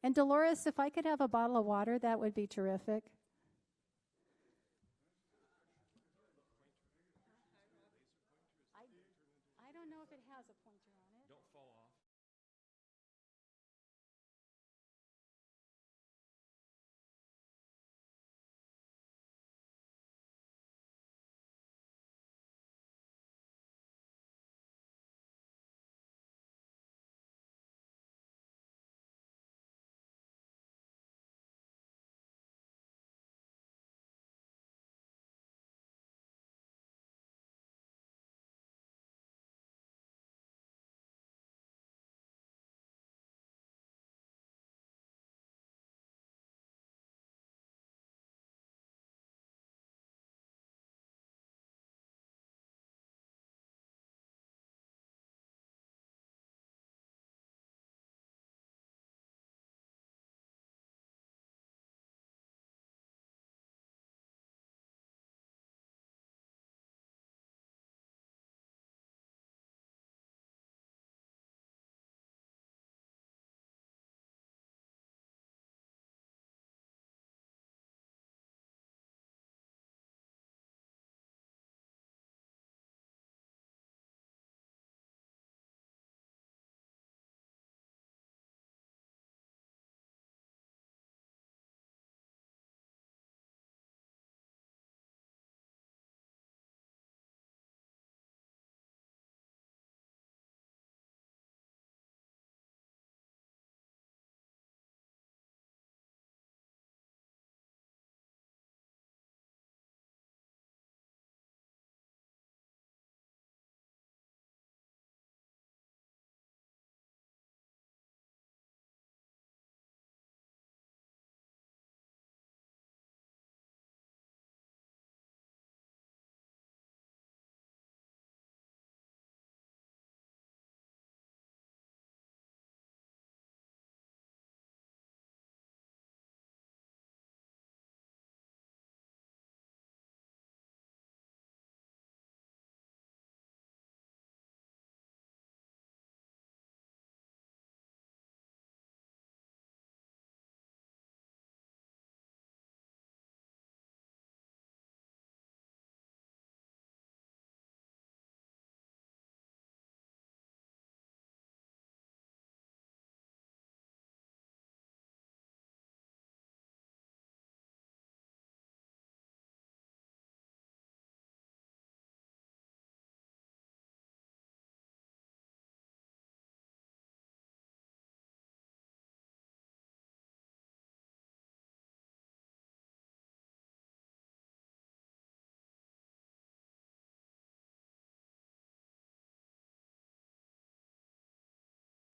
And Dolores, if I could have a bottle of water, that would be terrific. I don't know if it has a pointer on it. Don't fall off.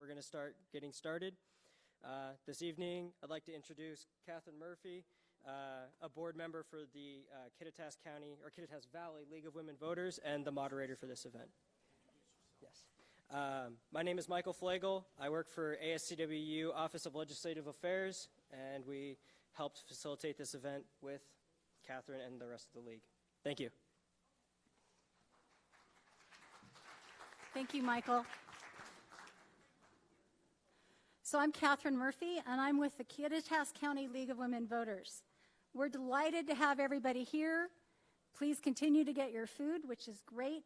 We're going to start getting started. This evening, I'd like to introduce Catherine Murphy, a board member for the Kittitas County or Kittitas Valley League of Women Voters and the moderator for this event. Yes. My name is Michael Flagel. I work for ASCWU Office of Legislative Affairs, and we helped facilitate this event with Catherine and the rest of the league. Thank you. Thank you, Michael. So I'm Catherine Murphy, and I'm with the Kittitas County League of Women Voters. We're delighted to have everybody here. Please continue to get your food, which is great.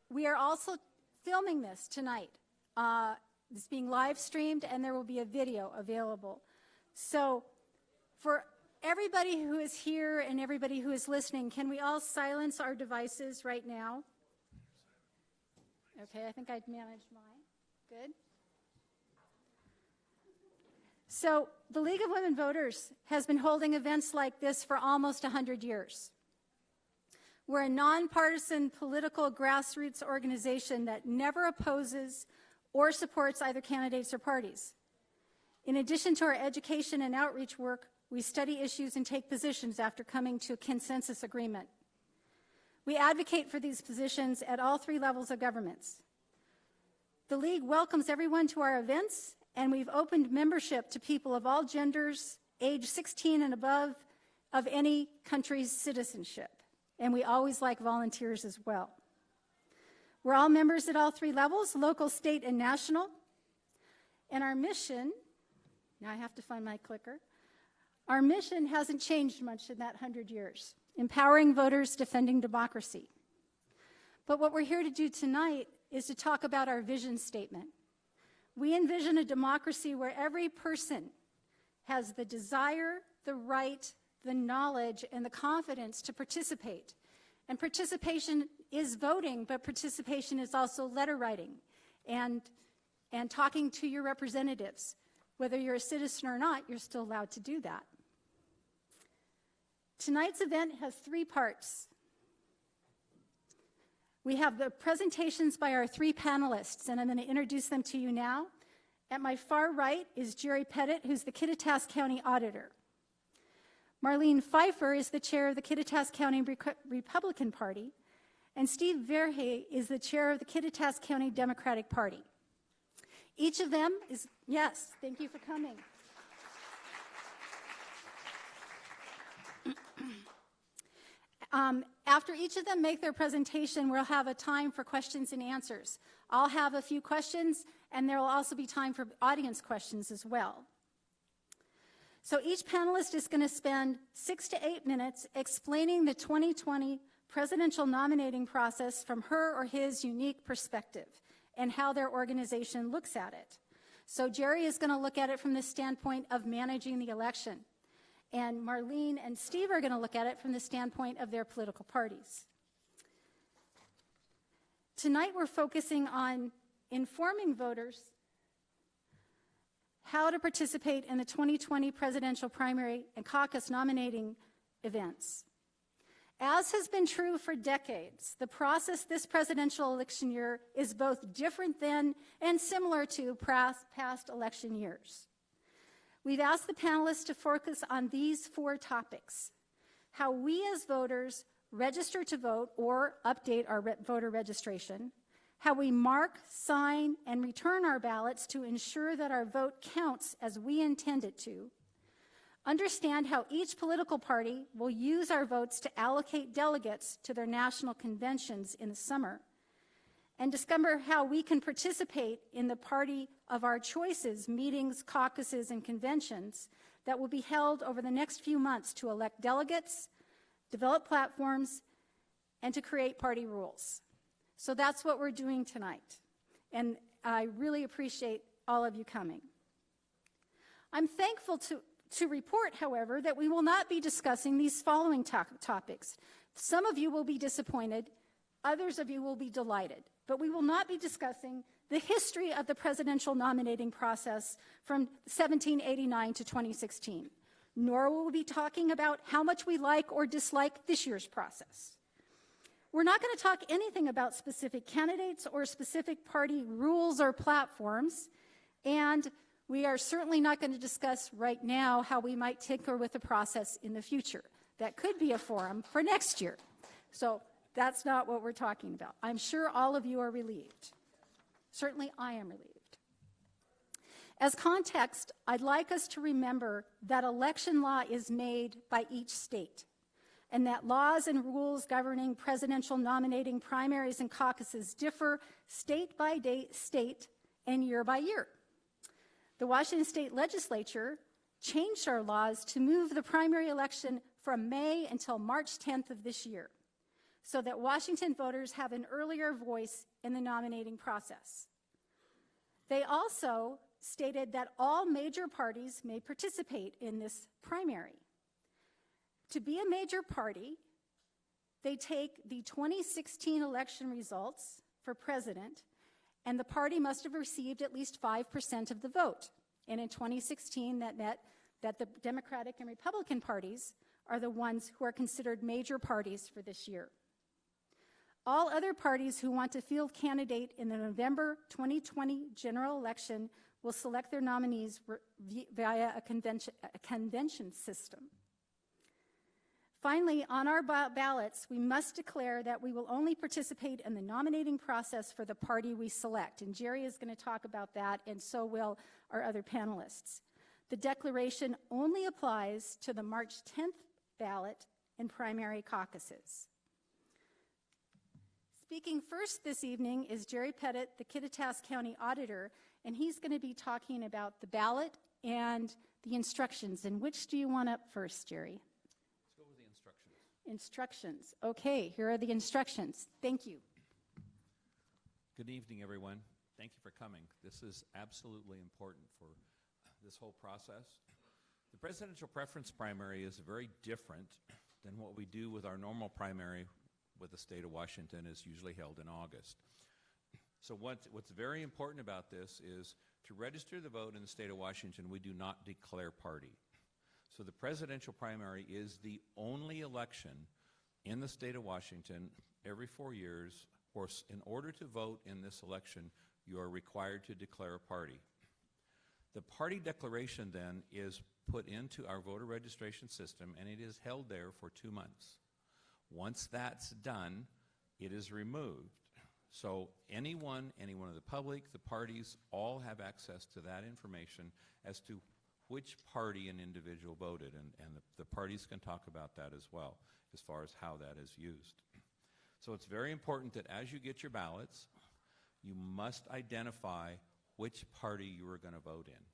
We are also filming this tonight. It's being live streamed, and there will be a video available. So for everybody who is here and everybody who is listening, can we all silence our devices right now? Okay, I think I'd managed mine. Good. So the League of Women Voters has been holding events like this for almost 100 years. We're a nonpartisan political grassroots organization that never opposes or supports either candidates or parties. In addition to our education and outreach work, we study issues and take positions after coming to a consensus agreement. We advocate for these positions at all three levels of governments. The League welcomes everyone to our events, and we've opened membership to people of all genders, age 16 and above, of any country's citizenship. And we always like volunteers as well. We're all members at all three levels, local, state, and national. And our mission, now I have to find my clicker, our mission hasn't changed much in that 100 years, empowering voters, defending democracy. But what we're here to do tonight is to talk about our vision statement. We envision a democracy where every person has the desire, the right, the knowledge, and the confidence to participate. And participation is voting, but participation is also letter writing and talking to your representatives. Whether you're a citizen or not, you're still allowed to do that. Tonight's event has 3 parts. We have the presentations by our 3 panelists, and I'm going to introduce them to you now. At my far right is Jerry Pettit, who's the Kittitas County Auditor. Marlene Pfeifer is the chair of the Kittitas County Republican Party, and Steve Verhey is the chair of the Kittitas County Democratic Party. Each of them is, yes, thank you for coming. After each of them make their presentation, we'll have a time for questions and answers. I'll have a few questions, and there will also be time for audience questions as well. So each panelist is going to spend 6 to 8 minutes explaining the 2020 presidential nominating process from her or his unique perspective and how their organization looks at it. So Jerry is going to look at it from the standpoint of managing the election. And Marlene and Steve are going to look at it from the standpoint of their political parties. Tonight we're focusing on informing voters how to participate in the 2020 presidential primary and caucus nominating events. As has been true for decades, the process this presidential election year is both different than and similar to past election years. We've asked the panelists to focus on these 4 topics: how we as voters register to vote or update our voter registration, how we mark, sign, and return our ballots to ensure that our vote counts as we intend it to, understand how each political party will use our votes to allocate delegates to their national conventions in the summer, and discover how we can participate in the party of our choices, meetings, caucuses, and conventions that will be held over the next few months to elect delegates, develop platforms, and to create party rules. So that's what we're doing tonight, and I really appreciate all of you coming. I'm thankful to report, however, that we will not be discussing these following topics. Some of you will be disappointed, others of you will be delighted, but we will not be discussing the history of the presidential nominating process from 1789 to 2016, nor will we be talking about how much we like or dislike this year's process. We're not going to talk anything about specific candidates or specific party rules or platforms, and we are certainly not going to discuss right now how we might tinker with the process in the future. That could be a forum for next year. So that's not what we're talking about. I'm sure all of you are relieved. Certainly I am relieved. As context, I'd like us to remember that election law is made by each state, and that laws and rules governing presidential nominating primaries and caucuses differ state by state and year by year. The Washington State Legislature changed our laws to move the primary election from May until March 10th of this year, so that Washington voters have an earlier voice in the nominating process. They also stated that all major parties may participate in this primary. To be a major party, they take the 2016 election results for president, and the party must have received at least 5% of the vote. And in 2016, that meant that the Democratic and Republican parties are the ones who are considered major parties for this year. All other parties who want to field candidate in the November 2020 general election will select their nominees via a convention system. Finally, on our ballots, we must declare that we will only participate in the nominating process for the party we select. And Jerry is going to talk about that, and so will our other panelists. The declaration only applies to the March 10th ballot and primary caucuses. Speaking first this evening is Jerry Pettit, the Kittitas County Auditor, and he's going to be talking about the ballot and the instructions. And which do you want up first, Jerry? Let's go with the instructions. Instructions. Okay, here are the instructions. Thank you. Good evening, everyone. Thank you for coming. This is absolutely important for this whole process. The presidential preference primary is very different than what we do with our normal primary with the state of Washington. Is usually held in August. So what's very important about this is to register the vote in the state of Washington, we do not declare party. So the presidential primary is the only election in the state of Washington every 4 years. Of course, in order to vote in this election, you are required to declare a party. The party declaration then is put into our voter registration system, and it is held there for 2 months. Once that's done, it is removed. So anyone of the public, the parties, all have access to that information as to which party an individual voted, and the parties can talk about that as well, as far as how that is used. So it's very important that as you get your ballots, you must identify which party you are going to vote in.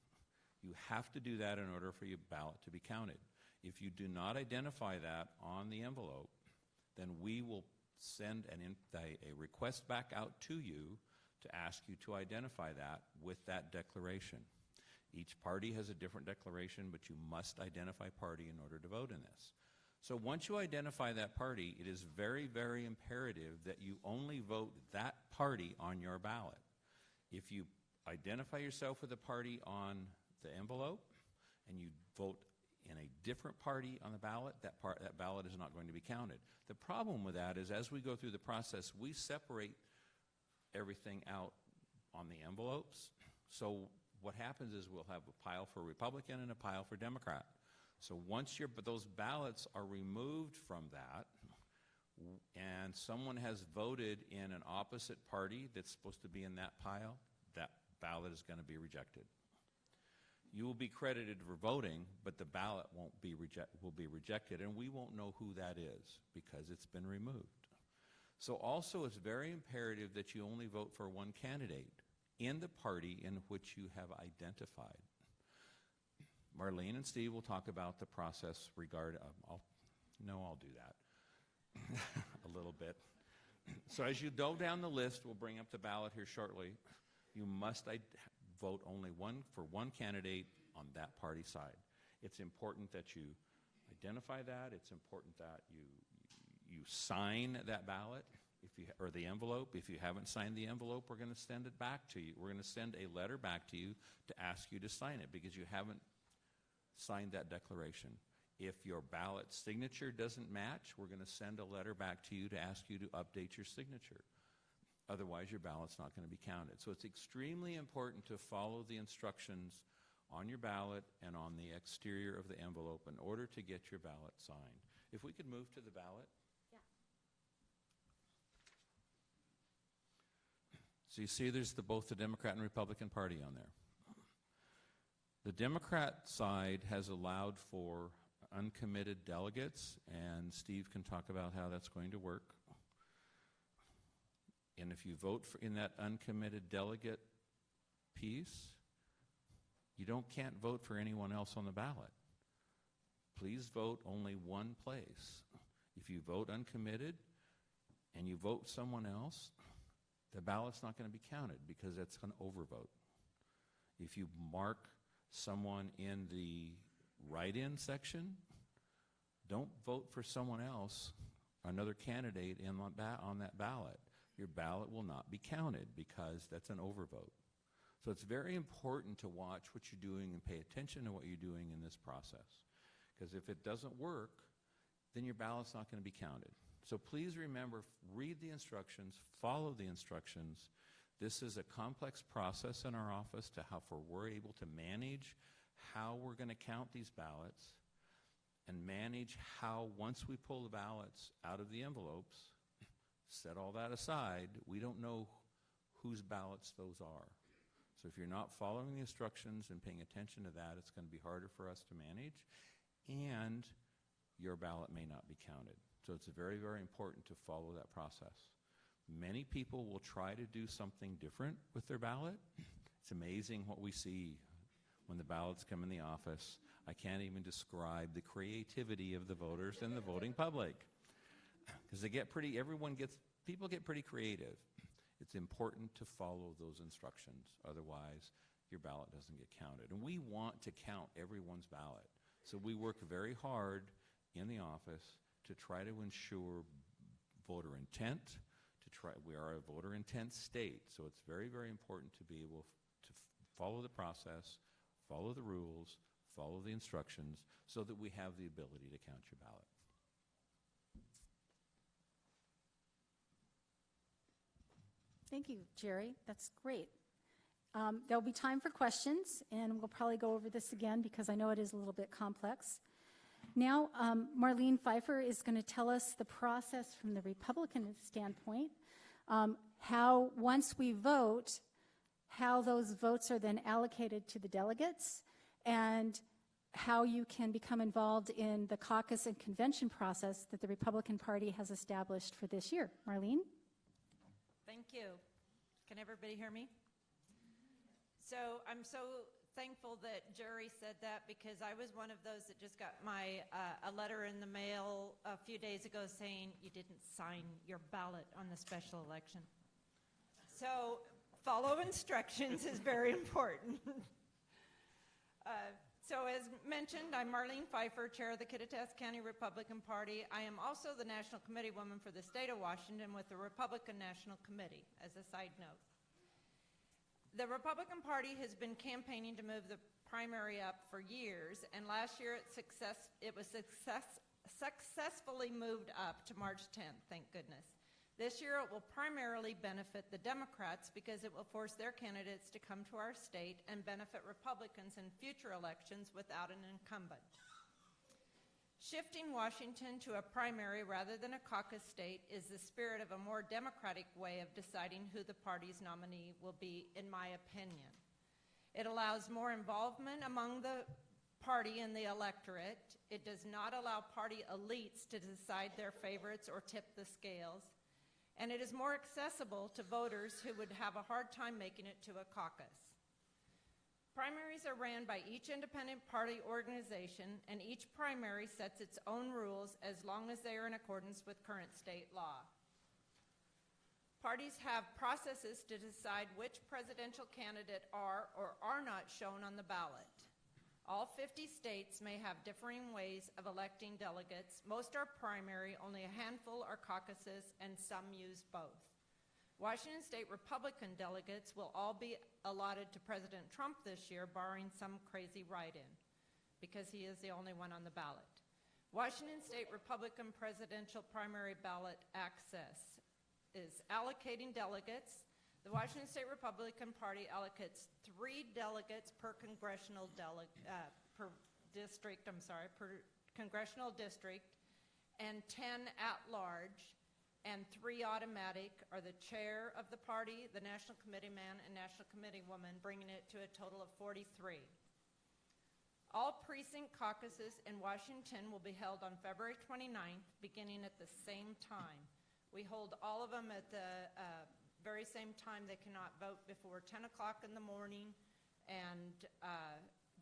You have to do that in order for your ballot to be counted. If you do not identify that on the envelope, then we will send a request back out to you to ask you to identify that with that declaration. Each party has a different declaration, but you must identify party in order to vote in this. So once you identify that party, it is very, very imperative that you only vote that party on your ballot. If you identify yourself with a party on the envelope and you vote in a different party on the ballot, that ballot is not going to be counted. The problem with that is as we go through the process, we separate everything out on the envelopes. So what happens is we'll have a pile for Republican and a pile for Democrat. So once those ballots are removed from that, and someone has voted in an opposite party that's supposed to be in that pile, that ballot is going to be rejected. You will be credited for voting, but the ballot will be rejected, and we won't know who that is because it's been removed. So also it's very imperative that you only vote for one candidate in the party in which you have identified. Marlene and Steve will talk about the process I'll do that a little bit. So as you go down the list, we'll bring up the ballot here shortly. You must vote only for one candidate on that party side. It's important that you identify that. It's important that you sign that ballot or the envelope. If you haven't signed the envelope, we're going to send it back to you. We're going to send a letter back to you to ask you to sign it because you haven't signed that declaration. If your ballot signature doesn't match, we're going to send a letter back to you to ask you to update your signature. Otherwise, your ballot's not going to be counted. So it's extremely important to follow the instructions on your ballot and on the exterior of the envelope in order to get your ballot signed. If we could move to the ballot. Yeah. So you see there's both the Democrat and Republican Party on there. The Democrat side has allowed for uncommitted delegates, and Steve can talk about how that's going to work. And if you vote in that uncommitted delegate piece, you can't vote for anyone else on the ballot. Please vote only one place. If you vote uncommitted and you vote someone else, the ballot's not going to be counted because that's an overvote. If you mark someone in the write-in section, don't vote for someone else, another candidate on that ballot. Your ballot will not be counted because that's an overvote. So it's very important to watch what you're doing and pay attention to what you're doing in this process. Because if it doesn't work, then your ballot's not going to be counted. So please remember, read the instructions, follow the instructions. This is a complex process in our office we're able to manage how we're going to count these ballots and manage how, once we pull the ballots out of the envelopes, set all that aside, we don't know whose ballots those are. So if you're not following the instructions and paying attention to that, it's going to be harder for us to manage, and your ballot may not be counted. So it's very, very important to follow that process. Many people will try to do something different with their ballot, It's amazing what we see when the ballots come in the office. I can't even describe the creativity of the voters and the voting public. Because people get pretty creative. It's important to follow those instructions. Otherwise, your ballot doesn't get counted. And we want to count everyone's ballot. So we work very hard in the office to try to ensure voter intent. We are a voter intent state, so it's very, very important to be able to follow the process, follow the rules, follow the instructions, so that we have the ability to count your ballot. Thank you, Jerry. That's great. There'll be time for questions, and we'll probably go over this again because I know it is a little bit complex. Now, Marlene Pfeifer is going to tell us the process from the Republican standpoint, how once we vote, how those votes are then allocated to the delegates, and how you can become involved in the caucus and convention process that the Republican Party has established for this year. Marlene? Thank you. Can everybody hear me? So I'm so thankful that Jerry said that, because I was one of those that just got a letter in the mail a few days ago saying you didn't sign your ballot on the special election. So follow instructions is very important. So as mentioned, I'm Marlene Pfeifer, chair of the Kittitas County Republican Party. I am also the National Committee woman for the state of Washington with the Republican National Committee, as a side note. The Republican Party has been campaigning to move the primary up for years, and last year it was successfully moved up to March 10th, thank goodness. This year it will primarily benefit the Democrats because it will force their candidates to come to our state and benefit Republicans in future elections without an incumbent. Shifting Washington to a primary rather than a caucus state is the spirit of a more democratic way of deciding who the party's nominee will be, in my opinion. It allows more involvement among the party and the electorate. It does not allow party elites to decide their favorites or tip the scales. And it is more accessible to voters who would have a hard time making it to a caucus. Primaries are ran by each independent party organization, and each primary sets its own rules as long as they are in accordance with current state law. Parties have processes to decide which presidential candidate are or are not shown on the ballot. All 50 states may have differing ways of electing delegates. Most are primary, only a handful are caucuses, and some use both. Washington State Republican delegates will all be allotted to President Trump this year, barring some crazy write-in, because he is the only one on the ballot. Washington State Republican presidential primary ballot access is allocating delegates. The Washington State Republican Party allocates 3 delegates per congressional congressional district, and 10 at-large, and 3 automatic are the chair of the party, the national committee man, and national committee woman, bringing it to a total of 43. All precinct caucuses in Washington will be held on February 29th, beginning at the same time. We hold all of them at the very same time. They cannot vote before 10 o'clock in the morning, and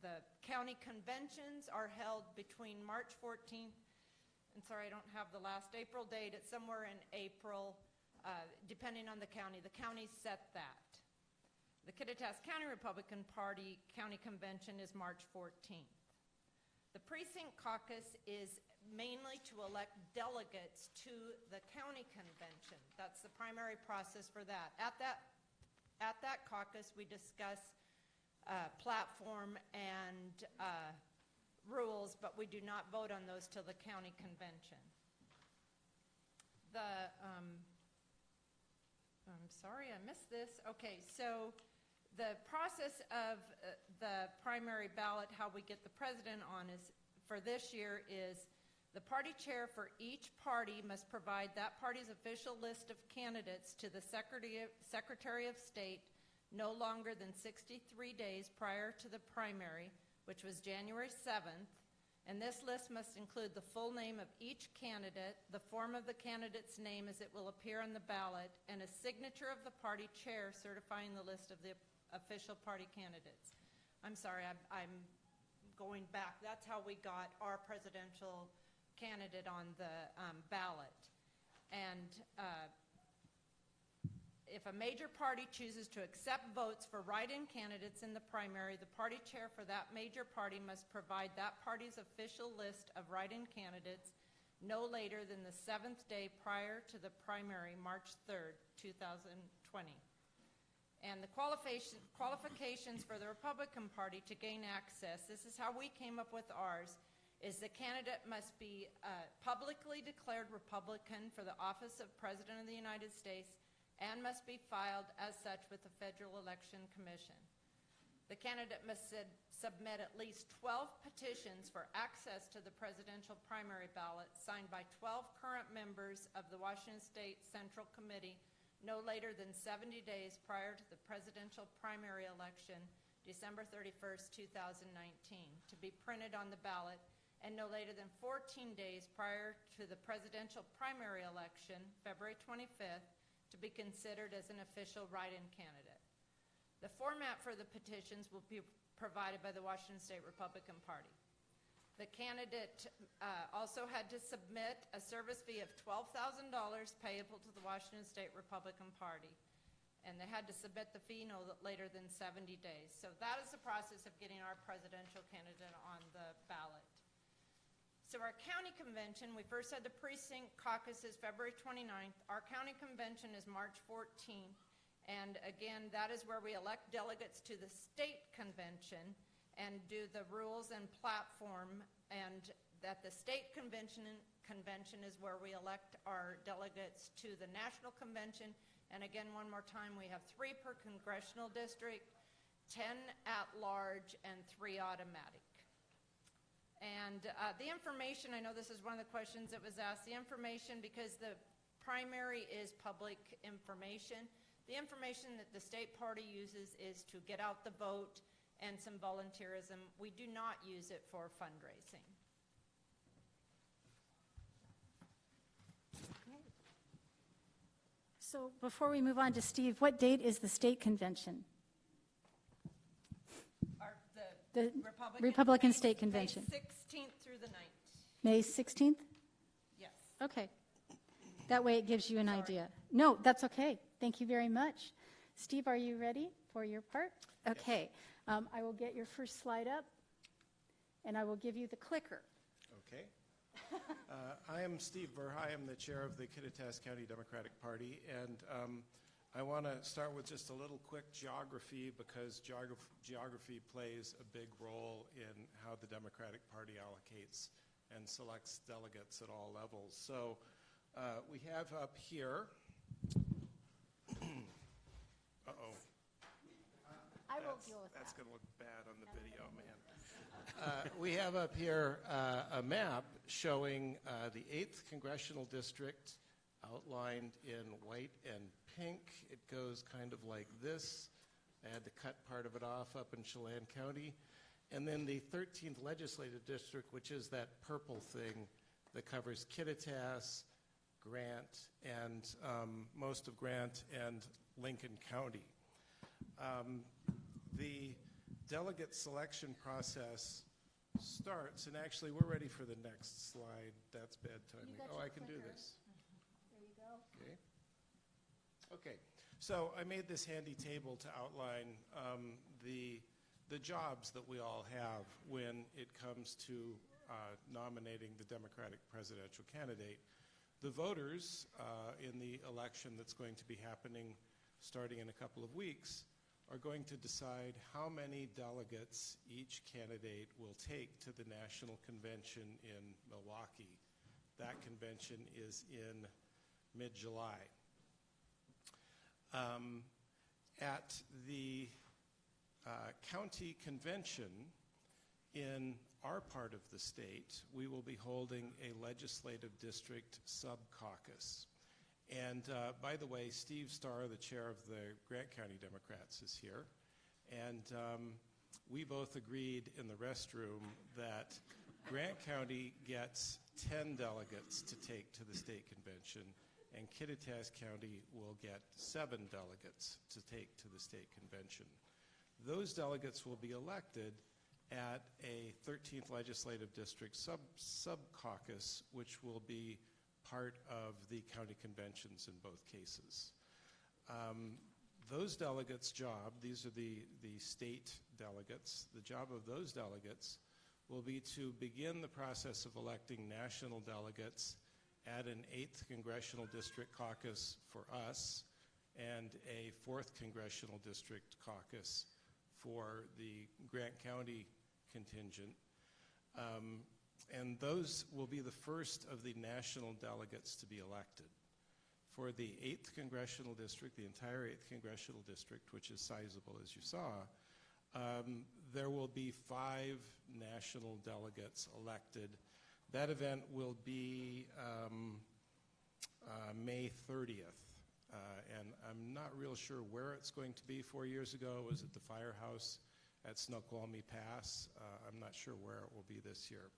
the county conventions are held between March 14th, and sorry, I don't have the last April date. It's somewhere in April, depending on the county. The counties set that. The Kittitas County Republican Party County Convention is March 14th. The precinct caucus is mainly to elect delegates to the county convention. That's the primary process for that. At that caucus, we discuss platform and rules, but we do not vote on those till the county convention. I'm sorry, I missed this. Okay, so the process of the primary ballot, how we get the president on is, for this year, is the party chair for each party must provide that party's official list of candidates to the Secretary of State no longer than 63 days prior to the primary, which was January 7th, and this list must include the full name of each candidate, the form of the candidate's name as it will appear on the ballot, and a signature of the party chair certifying the list of the official party candidates. I'm sorry, I'm going back. That's how we got our presidential candidate on the ballot. And if a major party chooses to accept votes for write-in candidates in the primary, the party chair for that major party must provide that party's official list of write-in candidates no later than the 7th day prior to the primary, March 3rd, 2020. And the qualifications for the Republican Party to gain access, this is how we came up with ours, is the candidate must be publicly declared Republican for the office of President of the United States and must be filed as such with the Federal Election Commission. The candidate must submit at least 12 petitions for access to the presidential primary ballot signed by 12 current members of the Washington State Central Committee no later than 70 days prior to the presidential primary election, December 31st, 2019, to be printed on the ballot, and no later than 14 days prior to the presidential primary election, February 25th, to be considered as an official write-in candidate. The format for the petitions will be provided by the Washington State Republican Party. The candidate also had to submit a service fee of $12,000 payable to the Washington State Republican Party, and they had to submit the fee no later than 70 days. So that is the process of getting our presidential candidate on the ballot. So our county convention, we first had the precinct caucuses February 29th. Our county convention is March 14th. And again, that is where we elect delegates to the state convention and do the rules and platform. And that the state convention is where we elect our delegates to the national convention. And again, one more time, we have 3 per congressional district, 10 at large, and 3 automatic. And the information, I know this is one of the questions that was asked, the information, because the primary is public information, the information that the state party uses is to get out the vote and some volunteerism. We do not use it for fundraising. So before we move on to Steve, what date is the state convention? The Republican State Convention. May 16th through the 9th. May 16th? Yes. Okay. That way it gives you an idea. No, that's okay. Thank you very much. Steve, are you ready for your part? Okay. I will get your first slide up, and I will give you the clicker. Okay. I am Steve Verhey. I'm the chair of the Kittitas County Democratic Party, and I want to start with just a little quick geography, because geography plays a big role in how the Democratic Party allocates and selects delegates at all levels. So we have up here, I will deal with that's going to look bad on the video, man. We have up here a map showing the 8th Congressional District outlined in white and pink. It goes kind of like this. I had to cut part of it off up in Chelan County. And then the 13th Legislative District, which is that purple thing that covers Kittitas, Grant, and most of Grant and Lincoln County. The delegate selection process starts, and actually we're ready for the next slide. That's bad timing. Oh, I can do this. There you go. Okay. Okay. So I made this handy table to outline the jobs that we all have when it comes to nominating the Democratic presidential candidate. The voters in the election that's going to be happening starting in a couple of weeks are going to decide how many delegates each candidate will take to the national convention in Milwaukee. That convention is in mid-July. At the county convention in our part of the state, we will be holding a legislative district sub-caucus. And by the way, Steve Starr, the chair of the Grant County Democrats, is here. And we both agreed in the restroom that Grant County gets 10 delegates to take to the state convention, and Kittitas County will get 7 delegates to take to the state convention. those delegates will be elected at a 13th Legislative District sub-caucus, which will be part of the county conventions in both cases. Those delegates' job, these are the state delegates, the job of those delegates will be to begin the process of electing national delegates at an 8th Congressional District caucus for us and a 4th Congressional District caucus for the Grant County contingent. And those will be the first of the national delegates to be elected. For the 8th Congressional District, the entire 8th Congressional District, which is sizable as you saw, there will be 5 national delegates elected. That event will be May 30th. And I'm not real sure where it's going to be. 4 years ago, it was at the Firehouse at Snoqualmie Pass. I'm not sure where it will be this year.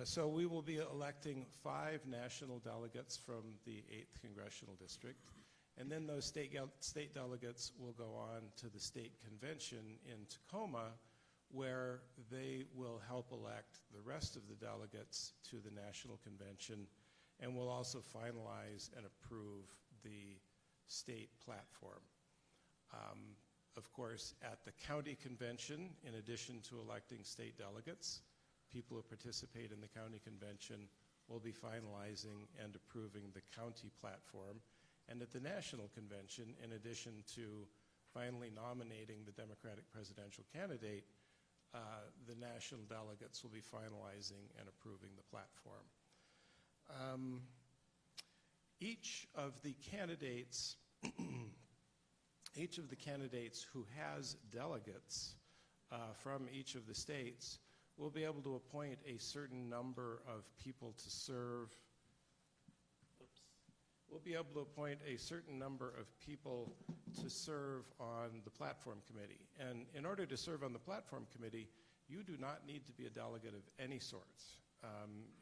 So we will be electing 5 national delegates from the 8th Congressional District, and then those state delegates will go on to the state convention in Tacoma, where they will help elect the rest of the delegates to the national convention, and will also finalize and approve the state platform. Of course, at the county convention, in addition to electing state delegates, people who participate in the county convention will be finalizing and approving the county platform. And at the national convention, in addition to finally nominating the Democratic presidential candidate, the national delegates will be finalizing and approving the platform. Each of the candidates who has delegates from each of the states will be able to appoint a certain number of people to serve. We'll be able to appoint a certain number of people to serve on the platform committee. And in order to serve on the platform committee, you do not need to be a delegate of any sort.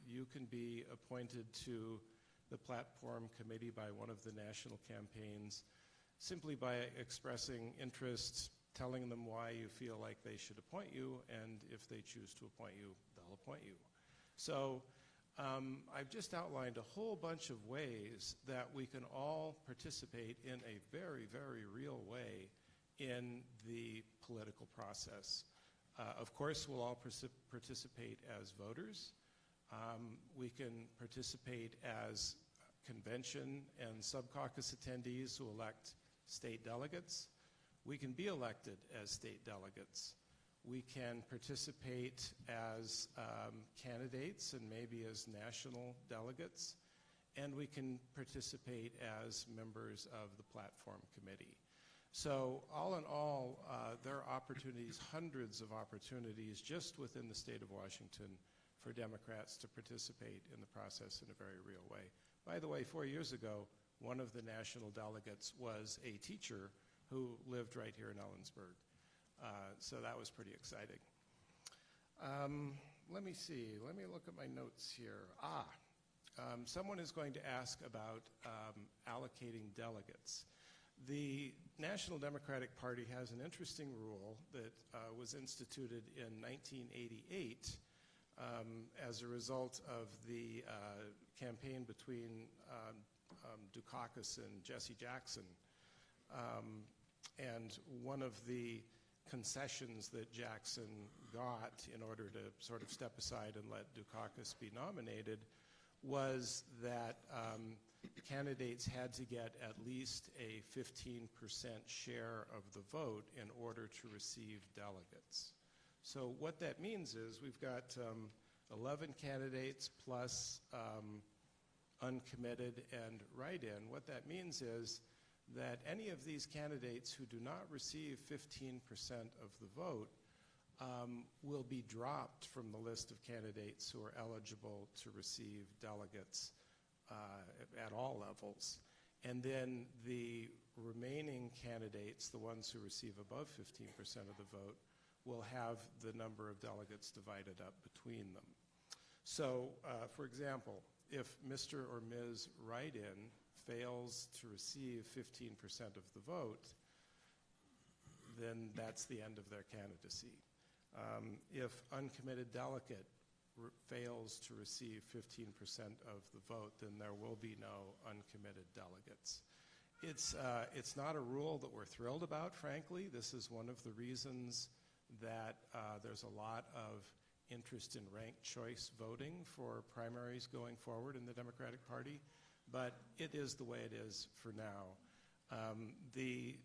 You can be appointed to the platform committee by one of the national campaigns simply by expressing interest, telling them why you feel like they should appoint you, and if they choose to appoint you, they'll appoint you. So I've just outlined a whole bunch of ways that we can all participate in a very, very real way in the political process. Of course, we'll all participate as voters. We can participate as convention and sub-caucus attendees who elect state delegates. We can be elected as state delegates. We can participate as candidates and maybe as national delegates. And we can participate as members of the platform committee. So all in all, there are opportunities, hundreds of opportunities just within the state of Washington for Democrats to participate in the process in a very real way. By the way, 4 years ago, one of the national delegates was a teacher who lived right here in Ellensburg. So that was pretty exciting. Let me see. Let me look at my notes here. Someone is going to ask about allocating delegates. The National Democratic Party has an interesting rule that was instituted in 1988 as a result of the campaign between Dukakis and Jesse Jackson. And one of the concessions that Jackson got in order to sort of step aside and let Dukakis be nominated was that candidates had to get at least a 15% share of the vote in order to receive delegates. So what that means is we've got 11 candidates plus uncommitted and write-in. What that means is that any of these candidates who do not receive 15% of the vote will be dropped from the list of candidates who are eligible to receive delegates at all levels. And then the remaining candidates, the ones who receive above 15% of the vote, will have the number of delegates divided up between them. So, for example, if Mr. or Ms. Write-In fails to receive 15% of the vote, then that's the end of their candidacy. If uncommitted delegate fails to receive 15% of the vote, then there will be no uncommitted delegates. It's not a rule that we're thrilled about, frankly. This is one of the reasons that there's a lot of interest in ranked choice voting for primaries going forward in the Democratic Party, but it is the way it is for now. The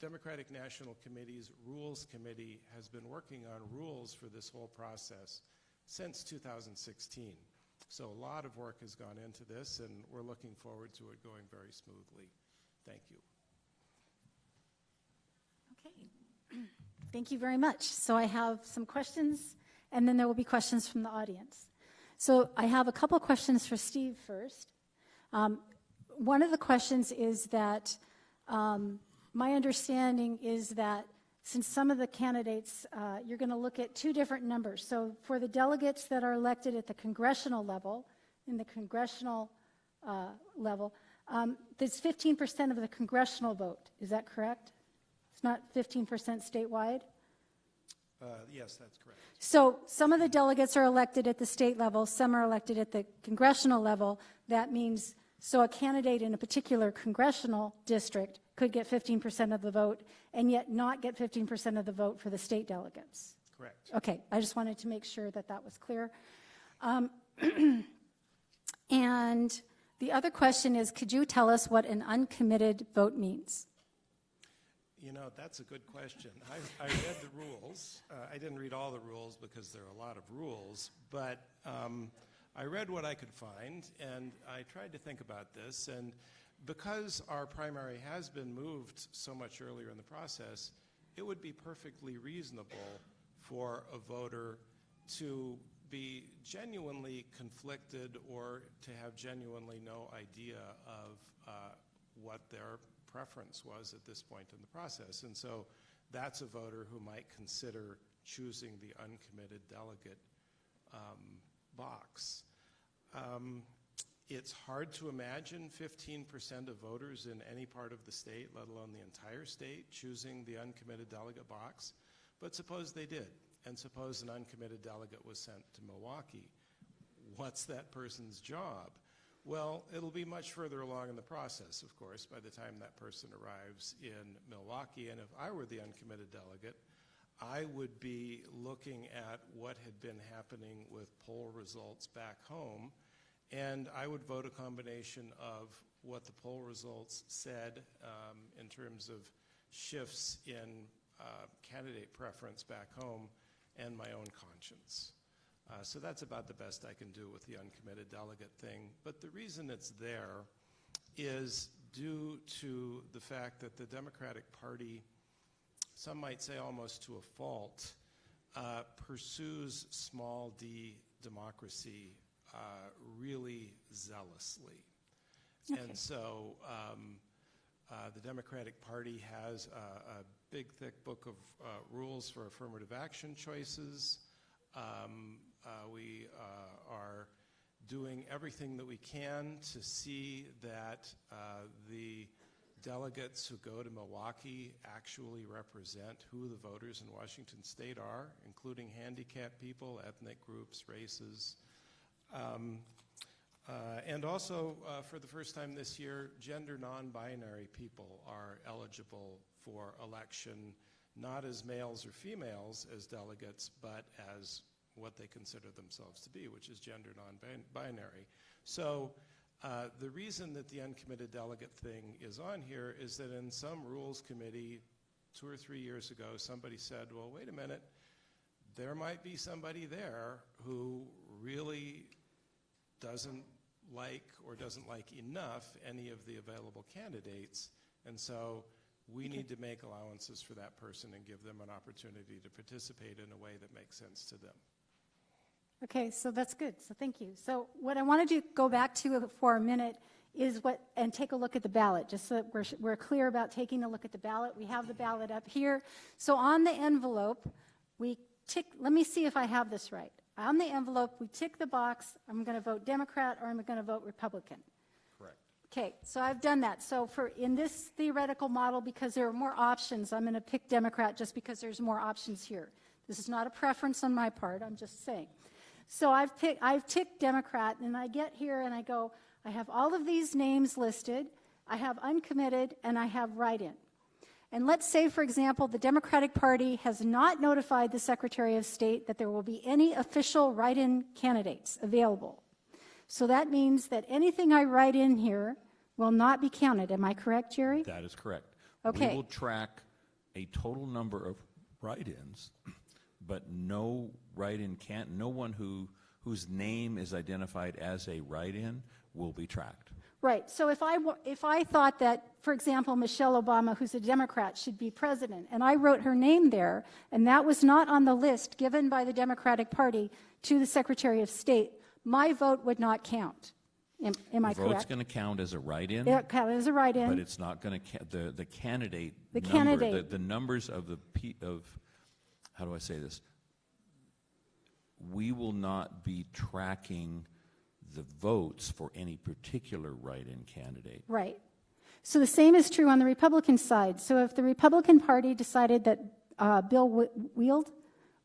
Democratic National Committee's Rules Committee has been working on rules for this whole process since 2016. So a lot of work has gone into this, and we're looking forward to it going very smoothly. Thank you. Okay. Thank you very much. So I have some questions, and then there will be questions from the audience. So I have a couple questions for Steve first. One of the questions is that my understanding is that since some of the candidates, you're going to look at two different numbers. So for the delegates that are elected at the congressional level, there's 15% of the congressional vote. Is that correct? It's not 15% statewide? Yes, that's correct. So some of the delegates are elected at the state level, some are elected at the congressional level. That means, so a candidate in a particular congressional district could get 15% of the vote and yet not get 15% of the vote for the state delegates. Correct. Okay, I just wanted to make sure that that was clear. And the other question is, could you tell us what an uncommitted vote means? You know, that's a good question. I read the rules. I didn't read all the rules because there are a lot of rules, but I read what I could find, and I tried to think about this. And because our primary has been moved so much earlier in the process, it would be perfectly reasonable for a voter to be genuinely conflicted or to have genuinely no idea of what their preference was at this point in the process. And so that's a voter who might consider choosing the uncommitted delegate box. It's hard to imagine 15% of voters in any part of the state, let alone the entire state, choosing the uncommitted delegate box. But suppose they did, and suppose an uncommitted delegate was sent to Milwaukee. What's that person's job? Well, it'll be much further along in the process, of course, by the time that person arrives in Milwaukee. And if I were the uncommitted delegate, I would be looking at what had been happening with poll results back home, and I would vote a combination of what the poll results said in terms of shifts in candidate preference back home and my own conscience. So that's about the best I can do with the uncommitted delegate thing. But the reason it's there is due to the fact that the Democratic Party, some might say almost to a fault, pursues small d democracy really zealously. Okay. And so the Democratic Party has a big, thick book of rules for affirmative action choices. We are doing everything that we can to see that the delegates who go to Milwaukee actually represent who the voters in Washington State are, including handicapped people, ethnic groups, races. And also, for the first time this year, gender non-binary people are eligible for election, not as males or females as delegates, but as what they consider themselves to be, which is gender non-binary. So the reason that the uncommitted delegate thing is on here is that in some rules committee 2 or 3 years ago, somebody said, well, wait a minute, there might be somebody there who really doesn't like or doesn't like enough any of the available candidates, and so we need to make allowances for that person and give them an opportunity to participate in a way that makes sense to them. Okay, so that's good. So thank you. So what I wanted to go back to for a minute is and take a look at the ballot, just so that we're clear about taking a look at the ballot. We have the ballot up here. So on the envelope, we tick, let me see if I have this right. On the envelope, we tick the box, I'm going to vote Democrat or I'm going to vote Republican. Correct. Okay, so I've done that. So in this theoretical model, because there are more options, I'm going to pick Democrat just because there's more options here. This is not a preference on my part, I'm just saying. So I've ticked Democrat, and I get here and I go, I have all of these names listed, I have uncommitted, and I have write-in. And let's say, for example, the Democratic Party has not notified the Secretary of State that there will be any official write-in candidates available. So that means that anything I write in here will not be counted. Am I correct, Jerry? That is correct. Okay. We will track a total number of write-ins, but no write-in no one whose name is identified as a write-in will be tracked. Right. So if I thought that, for example, Michelle Obama, who's a Democrat, should be president, and I wrote her name there, and that was not on the list given by the Democratic Party to the Secretary of State, my vote would not count. Am I correct? The vote's going to count as a write-in. It counts as a write-in. But it's not going to the candidate. The number, candidate. The numbers of how do I say this? We will not be tracking the votes for any particular write-in candidate. Right. So the same is true on the Republican side. So if the Republican Party decided that Bill Wield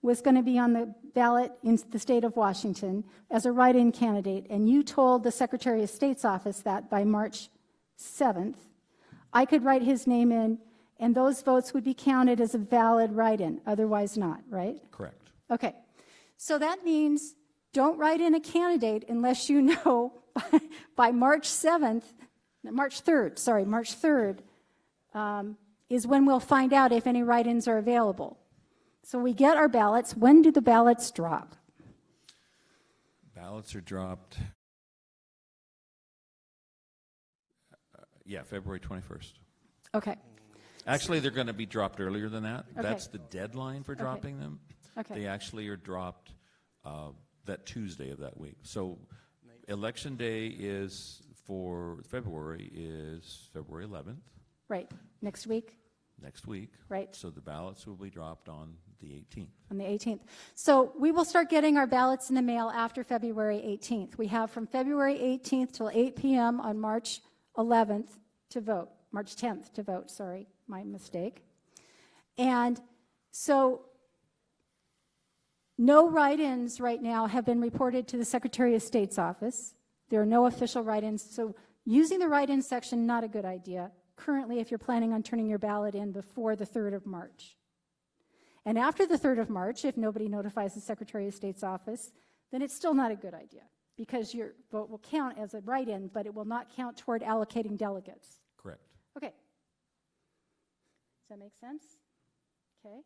was going to be on the ballot in the state of Washington as a write-in candidate, and you told the Secretary of State's office that by March 7th, I could write his name in, and those votes would be counted as a valid write-in, otherwise not, right? Correct. Okay. So that means don't write in a candidate unless you know by March 3rd is when we'll find out if any write-ins are available. So we get our ballots. When do the ballots drop? Ballots are dropped, February 21st. Okay. Actually, they're going to be dropped earlier than that. Okay. That's the deadline for dropping them. Okay. They actually are dropped that Tuesday of that week. So Election Day for February is February 11th. Right. Next week? Next week. Right. So the ballots will be dropped on the 18th. On the 18th. So we will start getting our ballots in the mail after February 18th. We have from February 18th till 8 p.m. on March 11th to vote. March 10th to vote, sorry, my mistake. And so no write-ins right now have been reported to the Secretary of State's office. There are no official write-ins. So using the write-in section, not a good idea. Currently, if you're planning on turning your ballot in before the 3rd of March. And after the 3rd of March, if nobody notifies the Secretary of State's office, then it's still not a good idea because your vote will count as a write-in, but it will not count toward allocating delegates. Correct. Okay. Does that make sense? Okay.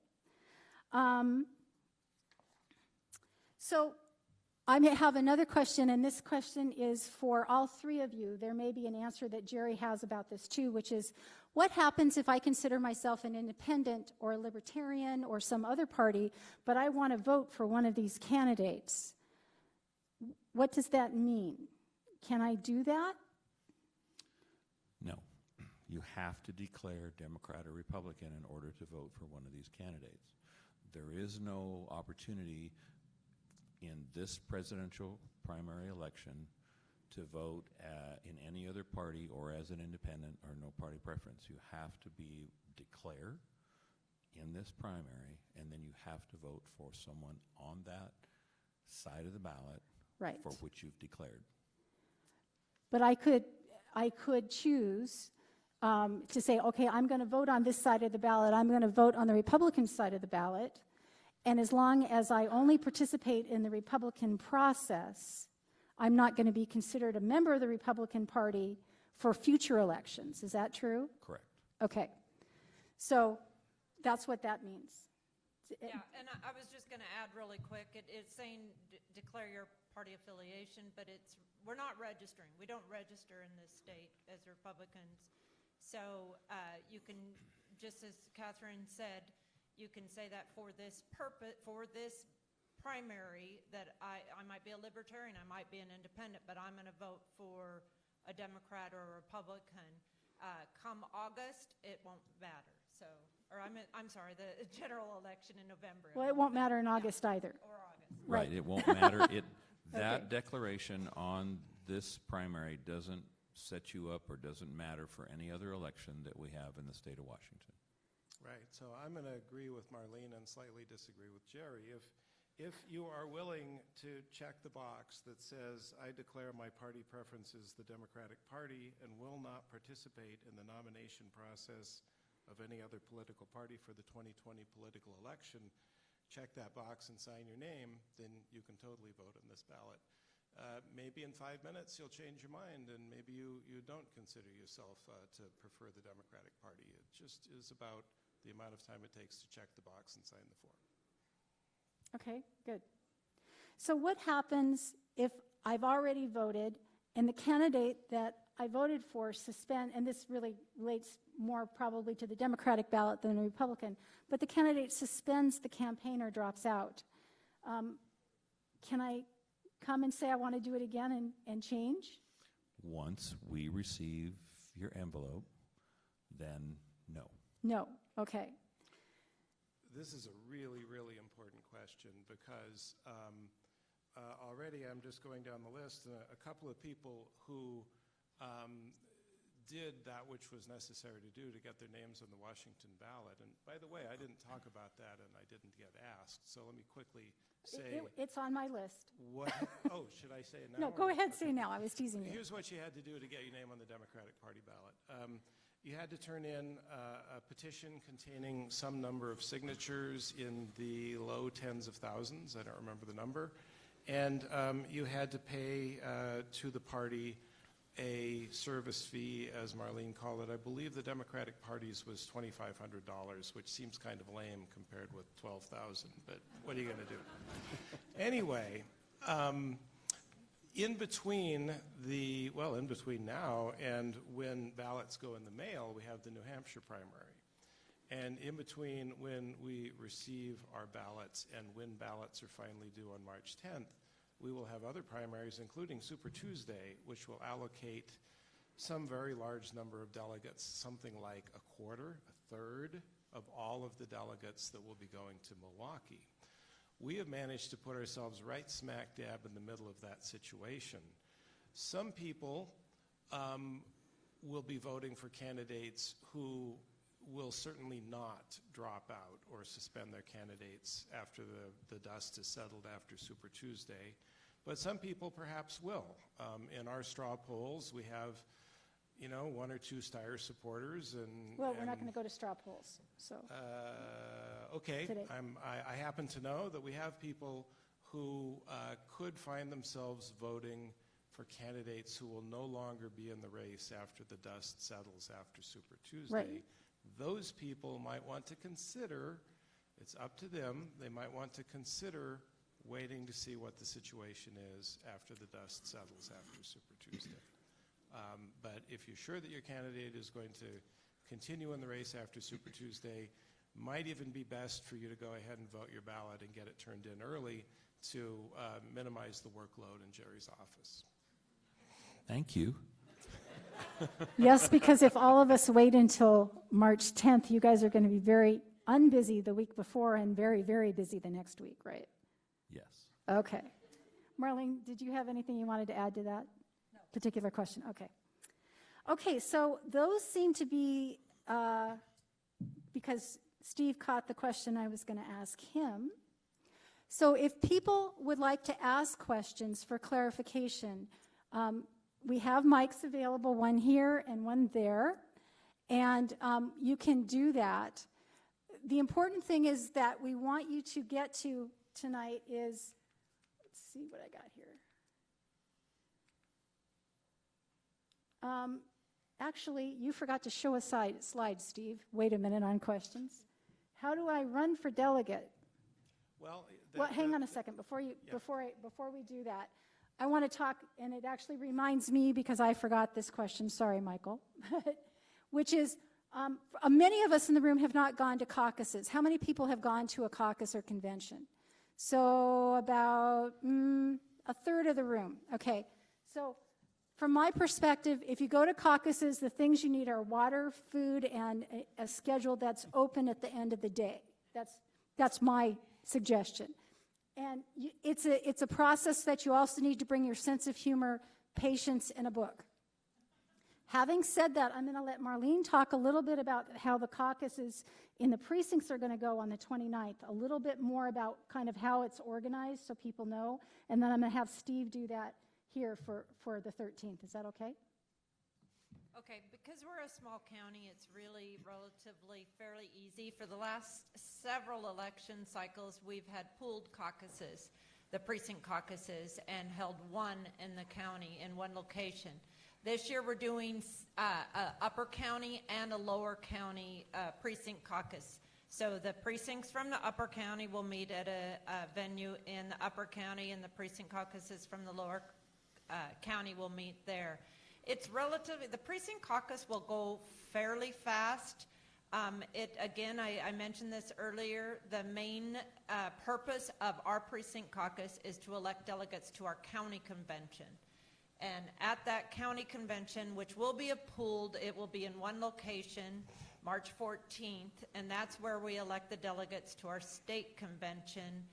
So I may have another question, and this question is for all three of you. There may be an answer that Jerry has about this too, which is, what happens if I consider myself an independent or a libertarian or some other party, but I want to vote for one of these candidates? What does that mean? Can I do that? No. You have to declare Democrat or Republican in order to vote for one of these candidates. There is no opportunity in this presidential primary election to vote in any other party or as an independent or no party preference. You have to declare in this primary, and then you have to vote for someone on that side of the ballot Right. for which you've declared. But I could choose to say, okay, I'm going to vote on this side of the ballot. I'm going to vote on the Republican side of the ballot. And as long as I only participate in the Republican process, I'm not going to be considered a member of the Republican Party for future elections. Is that true? Correct. Okay. So that's what that means. Yeah, and I was just going to add really quick, it's saying declare your party affiliation, but we're not registering. We don't register in this state as Republicans. So you can, just as Catherine said, you can say that for this purpose, for this primary, that I might be a libertarian, I might be an independent, but I'm going to vote for a Democrat or a Republican. Come August, it won't matter. So, or I'm sorry, the general election in November. Well, it won't matter in August either. Or August. Right. Right. It won't matter. That Okay. declaration on this primary doesn't set you up or doesn't matter for any other election that we have in the state of Washington. Right. So I'm going to agree with Marlene and slightly disagree with Jerry. If you are willing to check the box that says, I declare my party preference is the Democratic Party and will not participate in the nomination process of any other political party for the 2020 political election, check that box and sign your name, then you can totally vote on this ballot. Maybe in 5 minutes you'll change your mind and maybe you don't consider yourself to prefer the Democratic Party. It just is about the amount of time it takes to check the box and sign the form. Okay, good. So what happens if I've already voted and the candidate that I voted for and this really relates more probably to the Democratic ballot than the Republican, but the candidate suspends the campaign or drops out. Can I come and say I want to do it again and change? Once we receive your envelope, then no. No, okay. This is a really, really important question because already I'm just going down the list, a couple of people who did that which was necessary to do to get their names on the Washington ballot. And by the way, I didn't talk about that and I didn't get asked. So let me quickly say. It's on my list. What? Oh, should I say it now? No, go ahead, say now. I was teasing you. Here's what you had to do to get your name on the Democratic Party ballot. You had to turn in a petition containing some number of signatures in the low tens of thousands. I don't remember the number. And you had to pay to the party a service fee, as Marlene called it. I believe the Democratic Party's was $2,500, which seems kind of lame compared with $12,000, but what are you going to do? Anyway, in between now and when ballots go in the mail, we have the New Hampshire primary. And in between when we receive our ballots and when ballots are finally due on March 10th, we will have other primaries, including Super Tuesday, which will allocate some very large number of delegates, something like a quarter, a third of all of the delegates that will be going to Milwaukee. We have managed to put ourselves right smack dab in the middle of that situation. Some people will be voting for candidates who will certainly not drop out or suspend their candidates after the dust is settled after Super Tuesday. But some people perhaps will. In our straw polls, we have, one or two Steyer supporters. Well, we're not going to go to straw polls, so. Okay, Today. I happen to know that we have people who could find themselves voting for candidates who will no longer be in the race after the dust settles after Super Tuesday. Right. Those people might want to consider, it's up to them, they might want to consider waiting to see what the situation is after the dust settles after Super Tuesday. But if you're sure that your candidate is going to continue in the race after Super Tuesday, might even be best for you to go ahead and vote your ballot and get it turned in early to minimize the workload in Jerry's office. Thank you. Yes, because if all of us wait until March 10th, you guys are going to be very unbusy the week before and very, very busy the next week, right? Yes. Okay. Marlene, did you have anything you wanted to add to that particular question? Okay. Okay, so those seem to be, because Steve caught the question I was going to ask him. So if people would like to ask questions for clarification, we have mics available, one here and one there, and you can do that. The important thing is that we want you to get to tonight is, let's see what I got here. Actually, you forgot to show a slide, Steve. Wait a minute on questions. How do I run for delegate? Well, Hang on a second. Before we do that, I want to talk, and it actually reminds me because I forgot this question. Sorry, Michael. Which is, many of us in the room have not gone to caucuses. How many people have gone to a caucus or convention? So about a third of the room. Okay. So from my perspective, if you go to caucuses, the things you need are water, food, and a schedule that's open at the end of the day. That's my suggestion. And it's a process that you also need to bring your sense of humor, patience, and a book. Having said that, I'm going to let Marlene talk a little bit about how the caucuses in the precincts are going to go on the 29th, a little bit more about kind of how it's organized so people know, and then I'm going to have Steve do that here for the 13th. Is that okay? Okay, because we're a small county, it's really relatively fairly easy. For the last several election cycles, we've had pooled caucuses, the precinct caucuses, and held one in the county in one location. This year we're doing a upper county and a lower county precinct caucus. So the precincts from the upper county will meet at a venue in the upper county, and the precinct caucuses from the lower county will meet there. It's relatively, the precinct caucus will go fairly fast. Again, I mentioned this earlier, the main purpose of our precinct caucus is to elect delegates to our county convention. And at that county convention, which will be it will be in one location, March 14th, and that's where we elect the delegates to our state convention.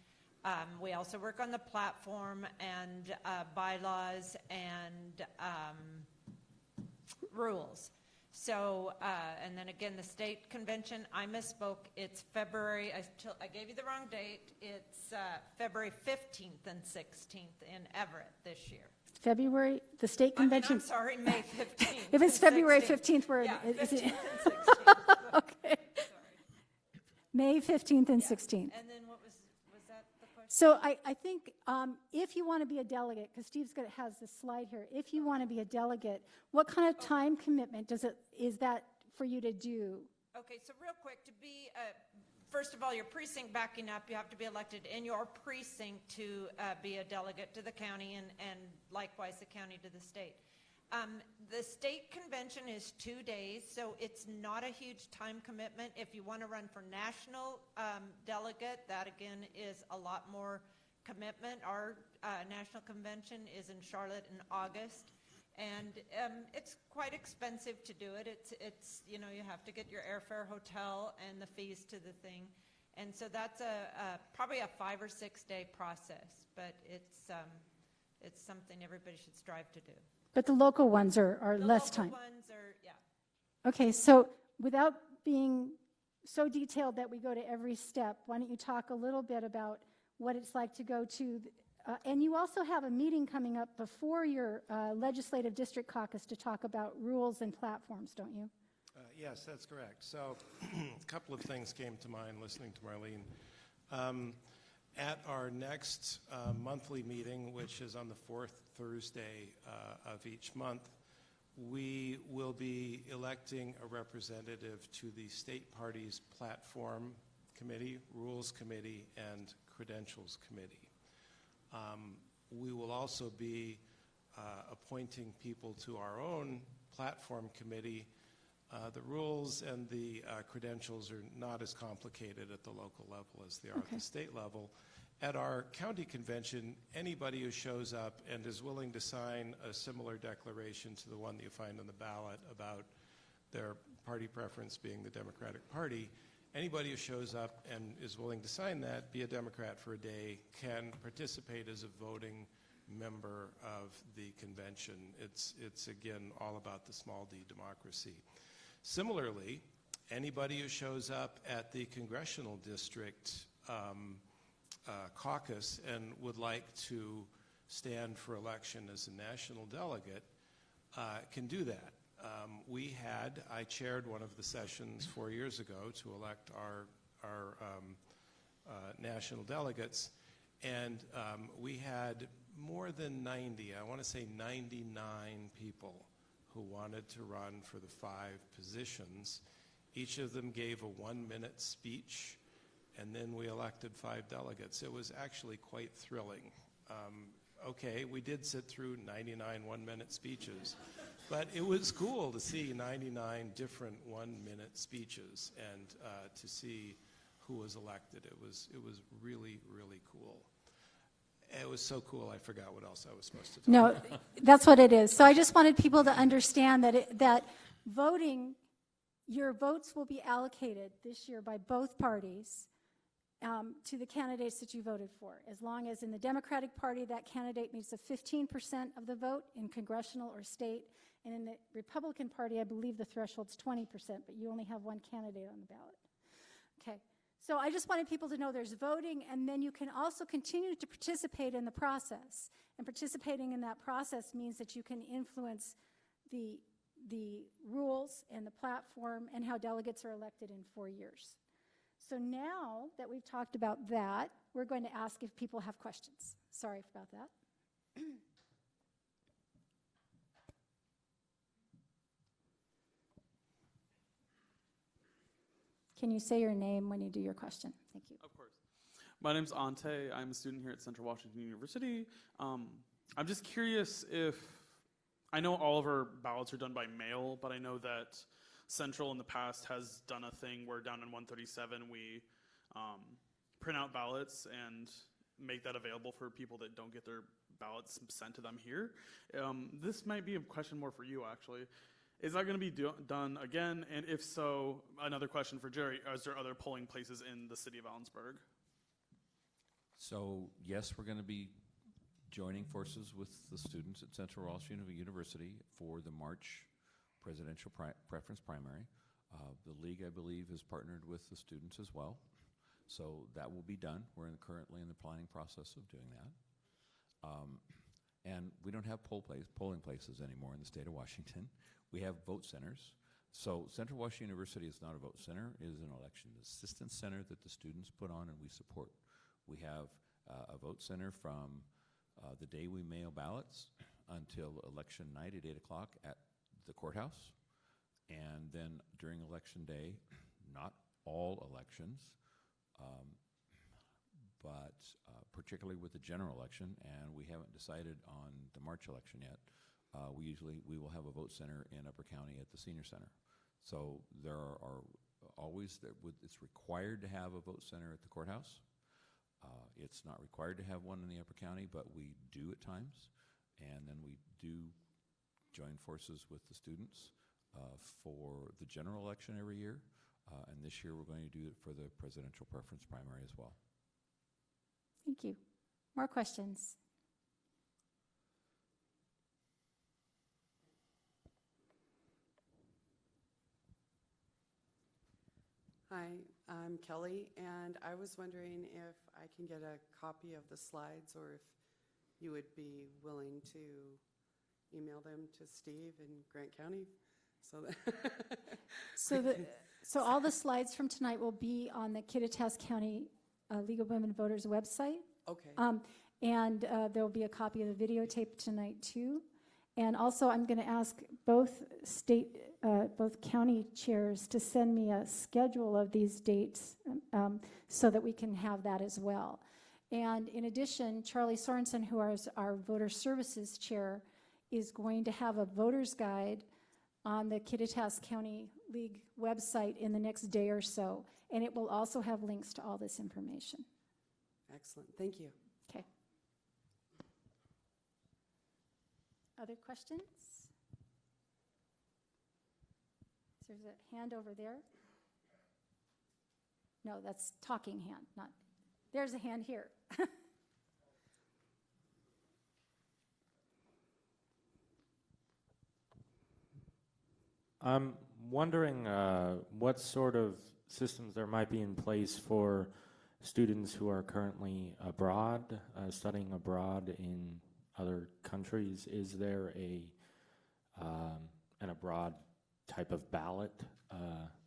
We also work on the platform and bylaws and rules. So, and then again, the state convention, I misspoke. It's February, I gave you the wrong date. It's February 15th and 16th in Everett this year. February, the state convention? I'm sorry, May 15th. If it's February 15th, we're... Yeah, 15th is it, and 16th. okay. Sorry. May 15th and 16th. And then what was that the question? So I think if you want to be a delegate, because Steve's has this slide here, if you want to be a delegate, what kind of time commitment is that for you to do? Okay, so real quick, to be, first of all, your precinct backing up, you have to be elected in your precinct to be a delegate to the county and likewise the county to the state. The state convention is 2 days, so it's not a huge time commitment. If you want to run for national delegate, that again is a lot more commitment. Our national convention is in Charlotte in August, and it's quite expensive to do it. It's you have to get your airfare, hotel, and the fees to the thing, and so that's probably a 5 or 6 day process. But it's something everybody should strive to do. But the local ones are less time. The local ones are, yeah. Okay, so without being so detailed that we go to every step, why don't you talk a little bit about what it's like to go to, and you also have a meeting coming up before your legislative district caucus to talk about rules and platforms, don't you? Yes, that's correct. So a couple of things came to mind listening to Marlene. At our next monthly meeting, which is on the fourth Thursday of each month, we will be electing a representative to the state party's platform committee, rules committee, and credentials committee. We will also be appointing people to our own platform committee. The rules and the credentials are not as complicated at the local level as they are at the state level. At our county convention, anybody who shows up and is willing to sign a similar declaration to the one that you find on the ballot about their party preference being the Democratic Party, anybody who shows up and is willing to sign that, be a Democrat for a day, can participate as a voting member of the convention. It's again, all about the small d democracy. Similarly, anybody who shows up at the congressional district caucus and would like to stand for election as a national delegate can do that. I chaired one of the sessions 4 years ago to elect our national delegates, and we had more than 90, I want to say 99 people who wanted to run for the 5 positions. Each of them gave a 1-minute speech, and then we elected 5 delegates. It was actually quite thrilling. Okay, we did sit through 99 1-minute speeches, but it was cool to see 99 different 1-minute speeches and to see who was elected. It was really, really cool. It was so cool, I forgot what else I was supposed to talk about. No, that's what it is. So I just wanted people to understand that voting, your votes will be allocated this year by both parties, to the candidates that you voted for, as long as in the Democratic Party that candidate meets the 15% of the vote in congressional or state, and in the Republican Party, I believe the threshold's 20%, but you only have one candidate on the ballot. Okay, so I just wanted people to know there's voting, and then you can also continue to participate in the process. And participating in that process means that you can influence the rules and the platform and how delegates are elected in 4 years. So now that we've talked about that, we're going to ask if people have questions. Sorry about that. Can you say your name when you do your question? Thank you. Of course. My name's Ante. I'm a student here at Central Washington University. I'm just curious if, I know all of our ballots are done by mail, but I know that Central in the past has done a thing where down in 137 we print out ballots and make that available for people that don't get their ballots sent to them here. This might be a question more for you, actually. Is that going to be done again? And if so, another question for Jerry, is there other polling places in the city of Ellensburg? So yes, we're going to be joining forces with the students at Central Washington University for the March presidential preference primary. The league, I believe, has partnered with the students as well. So that will be done. We're currently in the planning process of doing that. And we don't have polling places anymore in the state of Washington. We have vote centers. So Central Washington University is not a vote center. It is an election assistance center that the students put on and we support. We have a vote center from the day we mail ballots until election night at 8 o'clock at the courthouse. And then during election day, not all elections, but particularly with the general election, and we haven't decided on the March election yet, we will have a vote center in Upper County at the Senior Center. So there are always, it's required to have a vote center at the courthouse. It's not required to have one in the Upper County, but we do at times. And then we do join forces with the students for the general election every year. And this year we're going to do it for the presidential preference primary as well. Thank you. More questions? Hi, I'm Kelly, and I was wondering if I can get a copy of the slides or if you would be willing to email them to Steve in Grant County. So all the slides from tonight will be on the Kittitas County League of Women Voters website. Okay. And there will be a copy of the videotape tonight too. And also I'm going to ask both county chairs to send me a schedule of these dates so that we can have that as well. And in addition, Charlie Sorensen, who is our voter services chair, is going to have a voter's guide on the Kittitas County League website in the next day or so. And it will also have links to all this information. Excellent. Thank you. Okay. Other questions? There's a hand over there. No, that's talking hand, not. There's a hand here. I'm wondering what sort of systems there might be in place for students who are currently abroad, studying abroad in other countries. Is there an abroad type of ballot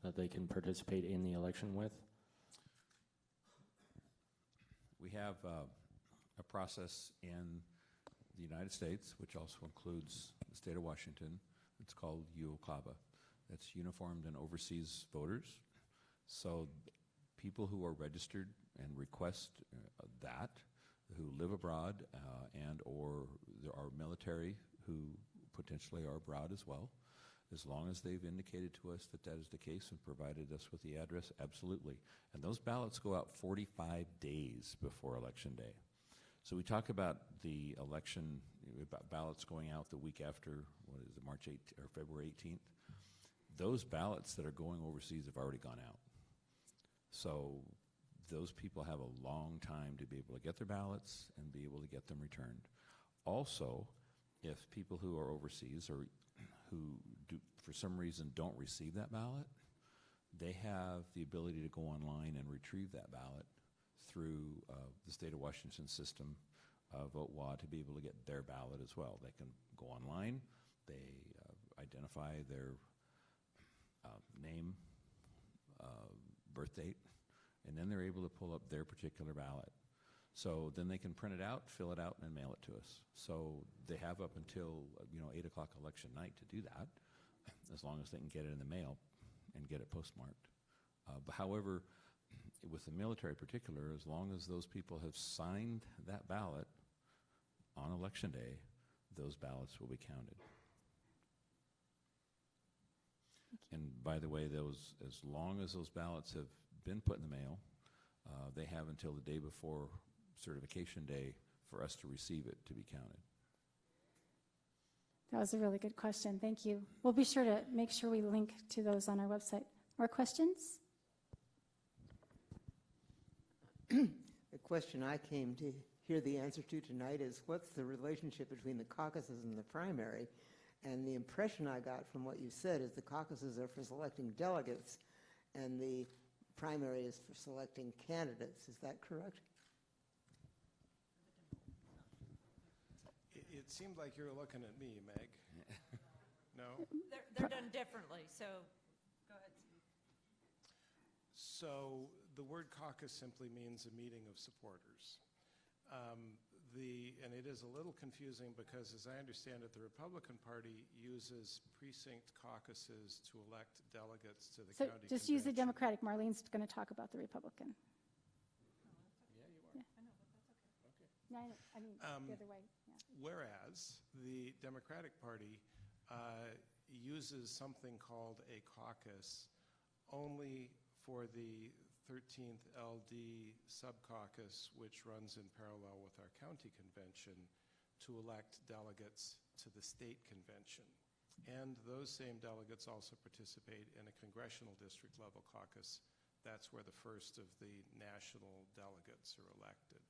that they can participate in the election with? We have a process in the United States, which also includes the state of Washington. It's called UOCAVA. That's Uniformed and Overseas Voters. So people who are registered and request that, who live abroad and or there are military who potentially are abroad as well, as long as they've indicated to us that that is the case and provided us with the address, absolutely. And those ballots go out 45 days before Election Day. So we talk about the election, about ballots going out the week after, what is it, March 8th or February 18th. Those ballots that are going overseas have already gone out. So those people have a long time to be able to get their ballots and be able to get them returned. Also, if people who are overseas or who do, for some reason don't receive that ballot, they have the ability to go online and retrieve that ballot through the state of Washington system, VoteWA, to be able to get their ballot as well. They can go online, they identify their name, birth date, and then they're able to pull up their particular ballot. So then they can print it out, fill it out, and mail it to us. So they have up until 8 o'clock election night to do that, as long as they can get it in the mail and get it postmarked. But however, with the military in particular, as long as those people have signed that ballot on election day, those ballots will be counted. And by the way, as long as those ballots have been put in the mail, they have until the day before certification day for us to receive it to be counted. That was a really good question. Thank you. We'll be sure to make sure we link to those on our website. More questions? The question I came to hear the answer to tonight is, what's the relationship between the caucuses and the primary? And the impression I got from what you said is the caucuses are for selecting delegates and the primary is for selecting candidates. Is that correct? It seemed like you were looking at me, Meg. No? They're done differently, so go ahead. So the word caucus simply means a meeting of supporters. And it is a little confusing because, as I understand it, the Republican Party uses precinct caucuses to elect delegates to the So county just use the convention. Democratic. Marlene's going to talk about the Republican. Yeah, you are. Yeah. I know, but that's okay. Okay. No, I mean the other way. Yeah. Whereas the Democratic Party uses something called a caucus only for the 13th LD subcaucus, which runs in parallel with our county convention, to elect delegates to the state convention. And those same delegates also participate in a congressional district level caucus. That's where the first of the national delegates are elected.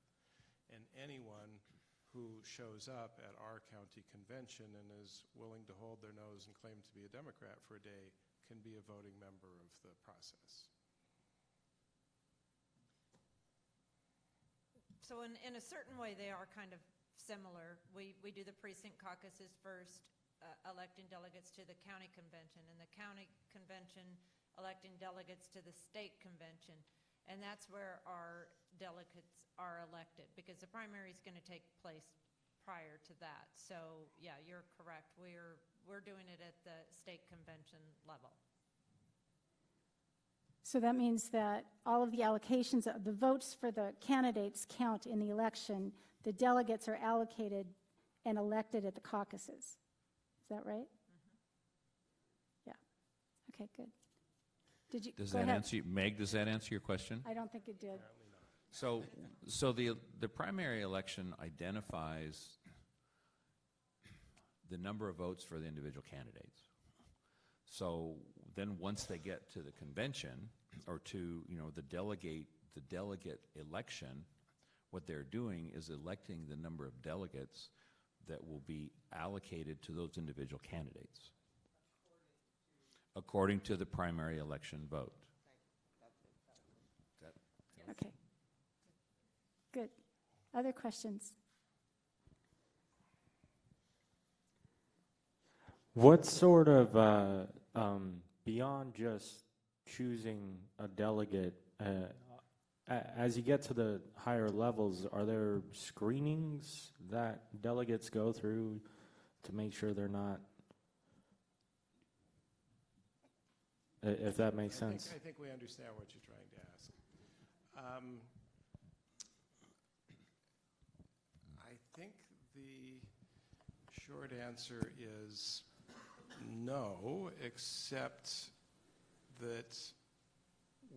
And anyone who shows up at our county convention and is willing to hold their nose and claim to be a Democrat for a day can be a voting member of the process. So in a certain way, they are kind of similar. We do the precinct caucuses first, electing delegates to the county convention, and the county convention electing delegates to the state convention. And that's where our delegates are elected, because the primary is going to take place prior to that. So yeah, you're correct. We're doing it at the state convention level. So that means that all of the allocations of the votes for the candidates count in the election. The delegates are allocated and elected at the caucuses. Is that right? Mm-hmm. Yeah. Okay, good. Did you? Does go that ahead. answer, Meg, does that answer your question? I don't think it did. So the primary election identifies the number of votes for the individual candidates. So then once they get to the convention or to the delegate election, what they're doing is electing the number of delegates that will be allocated to those individual candidates according to the primary election vote. Okay. Good. Other questions? What sort of, beyond just choosing a delegate, as you get to the higher levels, are there screenings that delegates go through to make sure they're not, if that makes sense? I think we understand what you're trying to ask. I think the short answer is no, except that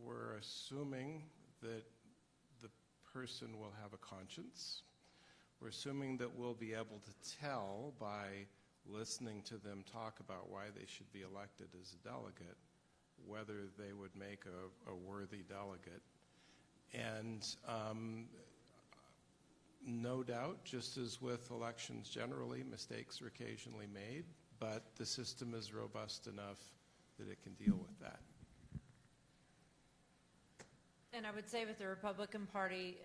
we're assuming that the person will have a conscience. We're assuming that we'll be able to tell by listening to them talk about why they should be elected as a delegate whether they would make a worthy delegate. And no doubt, just as with elections generally, mistakes are occasionally made, but the system is robust enough that it can deal with that. And I would say with the Republican Party,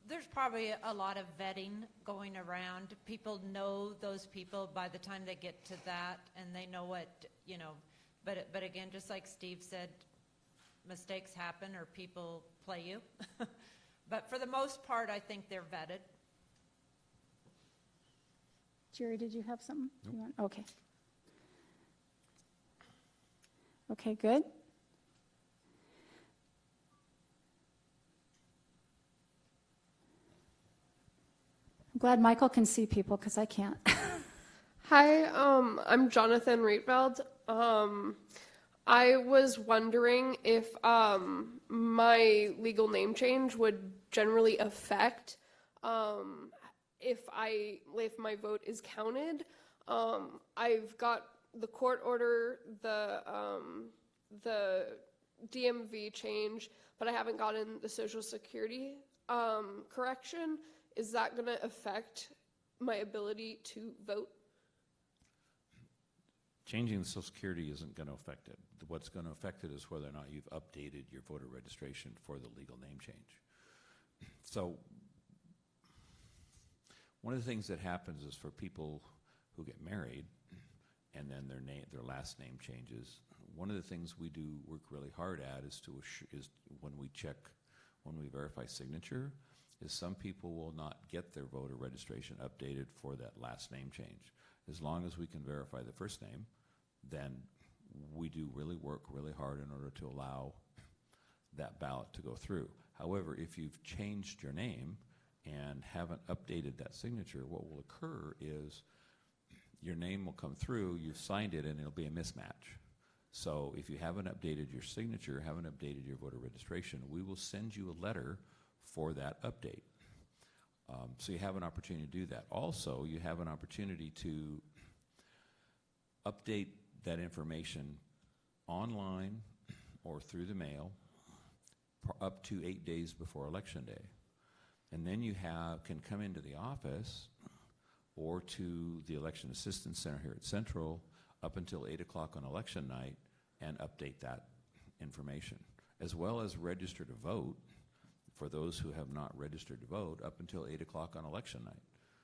there's probably a lot of vetting going around. People know those people by the time they get to that, and they know what, you know, but again, just like Steve said, mistakes happen or people play you. But for the most part, I think they're vetted. Jerry, did you have something? Nope. You want? Okay. Okay, good. I'm glad Michael can see people because I can't. Hi, I'm Jonathan Rietveld. I was wondering if my legal name change would generally affect if my vote is counted. I've got the court order, the DMV change, but I haven't gotten the Social Security correction. Is that going to affect my ability to vote? Changing the Social Security isn't going to affect it. What's going to affect it is whether or not you've updated your voter registration for the legal name change. So one of the things that happens is for people who get married and then their last name changes, one of the things we do work really hard at is when we verify signature, is some people will not get their voter registration updated for that last name change. As long as we can verify the first name, then we do work really hard in order to allow that ballot to go through. However, if you've changed your name and haven't updated that signature, what will occur is your name will come through, you've signed it, and it'll be a mismatch. So if you haven't updated your signature, haven't updated your voter registration, we will send you a letter for that update. So you have an opportunity to do that. Also, you have an opportunity to update that information online or through the mail up to 8 days before Election Day. And then you can come into the office or to the Election Assistance Center here at Central up until 8 o'clock on election night and update that information, as well as register to vote for those who have not registered to vote up until 8 o'clock on election night.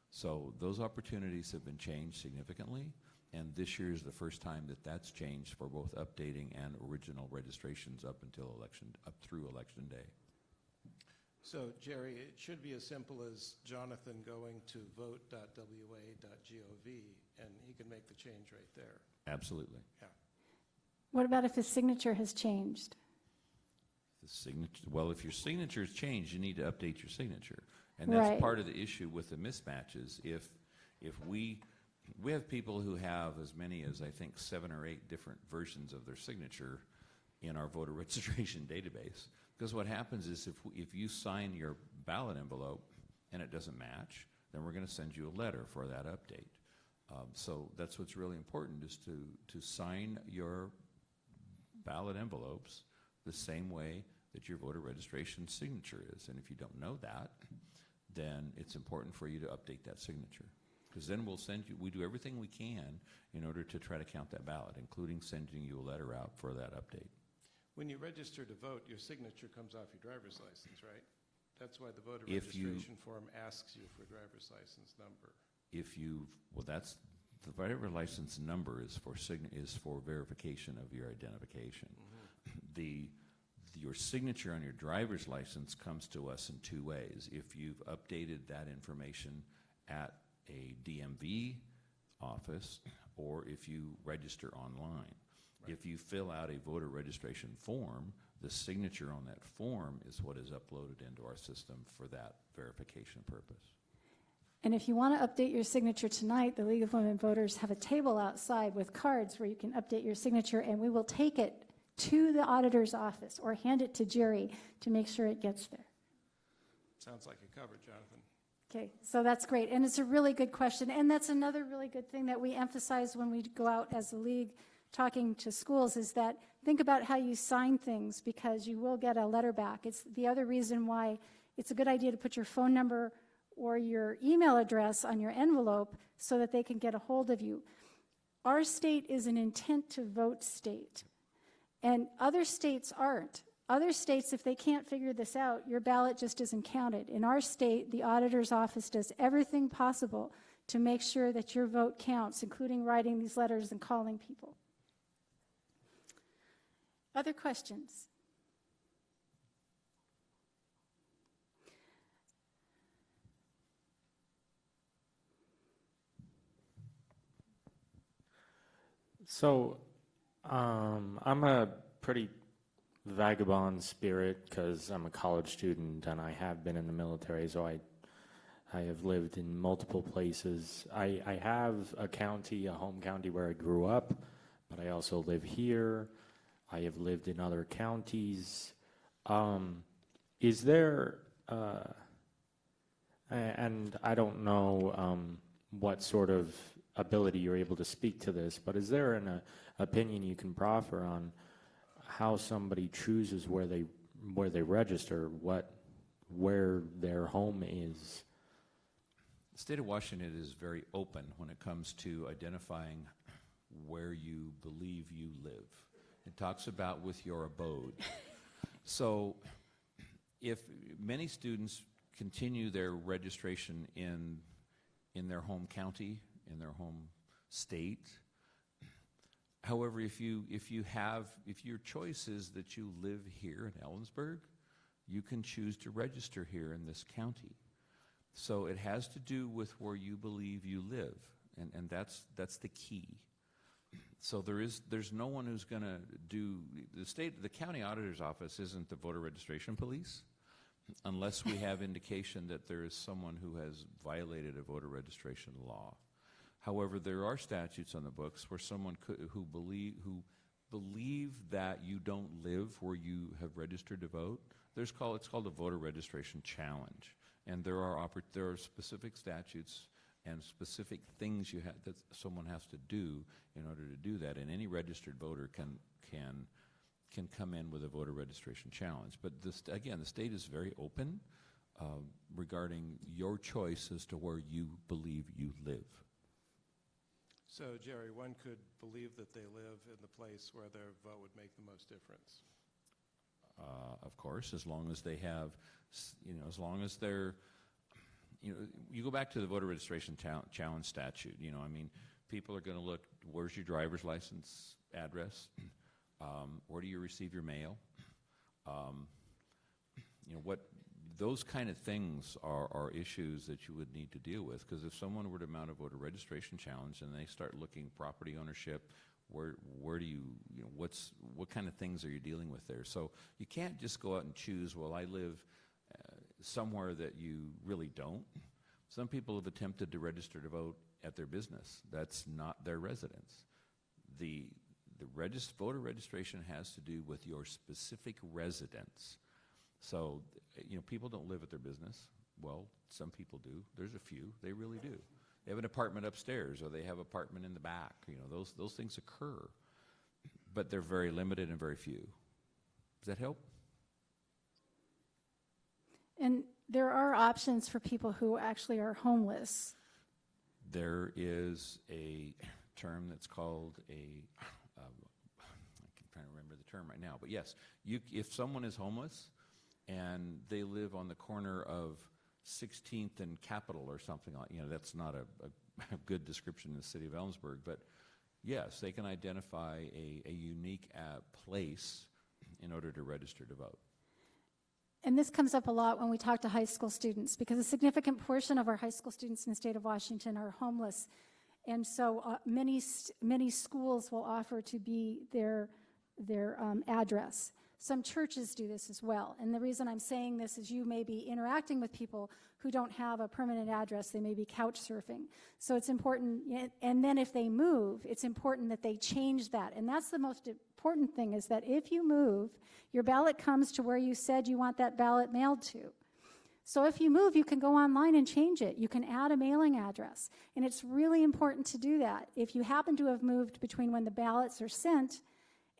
So those opportunities have been changed significantly, and this year is the first time that that's changed for both updating and original registrations up through election day. So, Jerry, it should be as simple as Jonathan going to vote.wa.gov, and he can make the change right there. Absolutely. Yeah. What about if his signature has changed? The signature. Well, if your signature has changed, you need to update your signature, and that's Right. part of the issue with the mismatches. If we have people who have as many as I think 7 or 8 different versions of their signature in our voter registration database, because what happens is if you sign your ballot envelope and it doesn't match, then we're going to send you a letter for that update. So that's what's really important, is to sign your ballot envelopes the same way that your voter registration signature is. And if you don't know that, then it's important for you to update that signature. Because then we do everything we can in order to try to count that ballot, including sending you a letter out for that update. When you register to vote, your signature comes off your driver's license, right? That's why the voter registration form asks you for a driver's license number. That's the driver's license number is for verification of your identification. Mm-hmm. Your signature on your driver's license comes to us in 2 ways. If you've updated that information at a DMV office, or if you register online. Right. If you fill out a voter registration form, the signature on that form is what is uploaded into our system for that verification purpose. And if you want to update your signature tonight, the League of Women Voters have a table outside with cards where you can update your signature, and we will take it to the auditor's office or hand it to Jerry to make sure it gets there. Sounds like a cover, Jonathan. Okay, so that's great, and it's a really good question, and that's another really good thing that we emphasize when we go out as a league talking to schools is that think about how you sign things, because you will get a letter back. It's the other reason why it's a good idea to put your phone number or your email address on your envelope so that they can get a hold of you. Our state is an intent to vote state, and other states aren't. Other states, if they can't figure this out, your ballot just isn't counted. In our state, the auditor's office does everything possible to make sure that your vote counts, including writing these letters and calling people. Other questions? So, I'm a pretty vagabond spirit because I'm a college student and I have been in the military, so I have lived in multiple places. I have a county, a home county where I grew up, but I also live here. I have lived in other counties. Is there, and I don't know what sort of ability you're able to speak to this, but is there an opinion you can proffer on how somebody chooses where they register, where their home is? The state of Washington is very open when it comes to identifying where you believe you live. It talks about with your abode. So if many students continue their registration in their home county, in their home state. However, if your choice is that you live here in Ellensburg, you can choose to register here in this county. So it has to do with where you believe you live, and that's the key. So there's no one who's going to do the county auditor's office isn't the voter registration police, unless we have indication that there is someone who has violated a voter registration law. However, there are statutes on the books where someone who believe that you don't live where you have registered to vote. It's called a voter registration challenge, and there are specific statutes and specific things that someone has to do in order to do that. And any registered voter can come in with a voter registration challenge. But again, the state is very open regarding your choice as to where you believe you live. So, Jerry, one could believe that they live in the place where their vote would make the most difference. Of course, as long as they have, as long as they're, you go back to the voter registration challenge statute. People are going to look. Where's your driver's license address? Where do you receive your mail? Those kind of things are issues that you would need to deal with, because if someone were to mount a voter registration challenge and they start looking property ownership, where do you, what kind of things are you dealing with there? So you can't just go out and choose, well, I live somewhere that you really don't. Some people have attempted to register to vote at their business. That's not their residence. The voter registration has to do with your specific residence. So, people don't live at their business. Well, some people do. There's a few. They really do. They have an apartment upstairs, or they have an apartment in the back. Those things occur. But they're very limited and very few. Does that help? And there are options for people who actually are homeless. There is a term that's called I'm trying to remember the term right now. But yes, if someone is homeless and they live on the corner of 16th and Capitol or something like, that's not a good description in the city of Ellensburg, but yes, they can identify a unique place in order to register to vote. And this comes up a lot when we talk to high school students, because a significant portion of our high school students in the state of Washington are homeless. And so many schools will offer to be their address. Some churches do this as well. And the reason I'm saying this is you may be interacting with people who don't have a permanent address. They may be couch surfing. So it's important, and then if they move, it's important that they change that. And that's the most important thing, is that if you move, your ballot comes to where you said you want that ballot mailed to. So if you move, you can go online and change it. You can add a mailing address. And it's really important to do that. If you happen to have moved between when the ballots are sent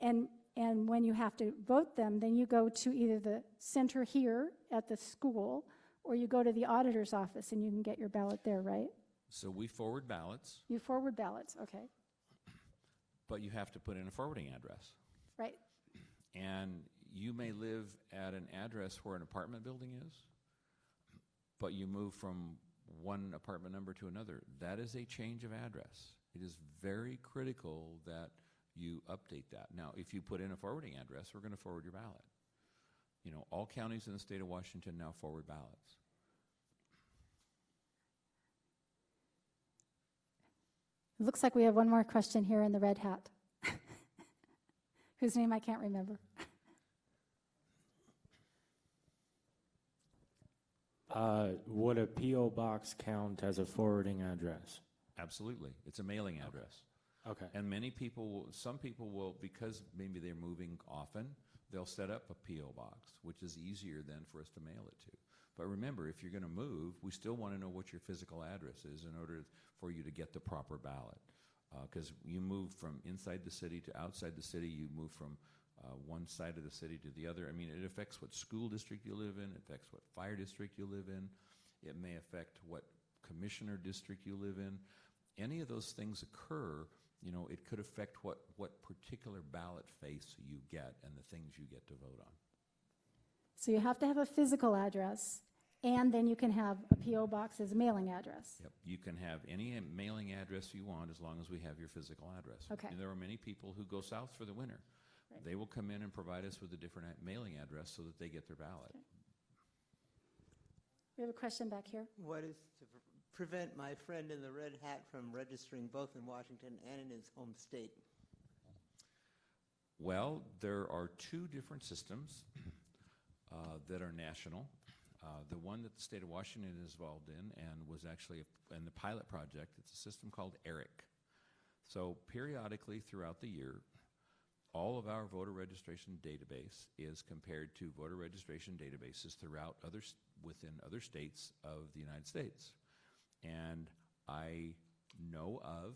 and when you have to vote them, then you go to either the center here at the school or you go to the auditor's office and you can get your ballot there, right? So we forward ballots, You forward ballots, okay, but you have to put in a forwarding address. right. And you may live at an address where an apartment building is, but you move from one apartment number to another. That is a change of address. It is very critical that you update that. Now, if you put in a forwarding address, we're going to forward your ballot. You know, all counties in the state of Washington now forward ballots. It looks like we have one more question here in the red hat, whose name I can't remember. Would a P.O. box count as a forwarding address? Absolutely. It's a mailing address. Okay. And many people, some people will, because maybe they're moving often, they'll set up a P.O. box, which is easier then for us to mail it to. But remember, if you're going to move, we still want to know what your physical address is in order for you to get the proper ballot. Because you move from inside the city to outside the city, you move from one side of the city to the other. I mean, it affects what school district you live in, it affects what fire district you live in, it may affect what commissioner district you live in. Any of those things occur, you know, it could affect what particular ballot face you get and the things you get to vote on. So you have to have a physical address, and then you can have a P.O. box as a mailing address. Yep, you can have any mailing address you want as long as we have your physical address. Okay. And there are many people who go south for the winter. Right. They will come in and provide us with a different mailing address so that they get their ballot. Okay. We have a question back here. What is to prevent my friend in the red hat from registering both in Washington and in his home state? Well, there are two different systems that are national. The one that the state of Washington is involved in and was actually in the pilot project, it's a system called ERIC. So periodically throughout the year, all of our voter registration database is compared to voter registration databases throughout within other states of the United States. And I know of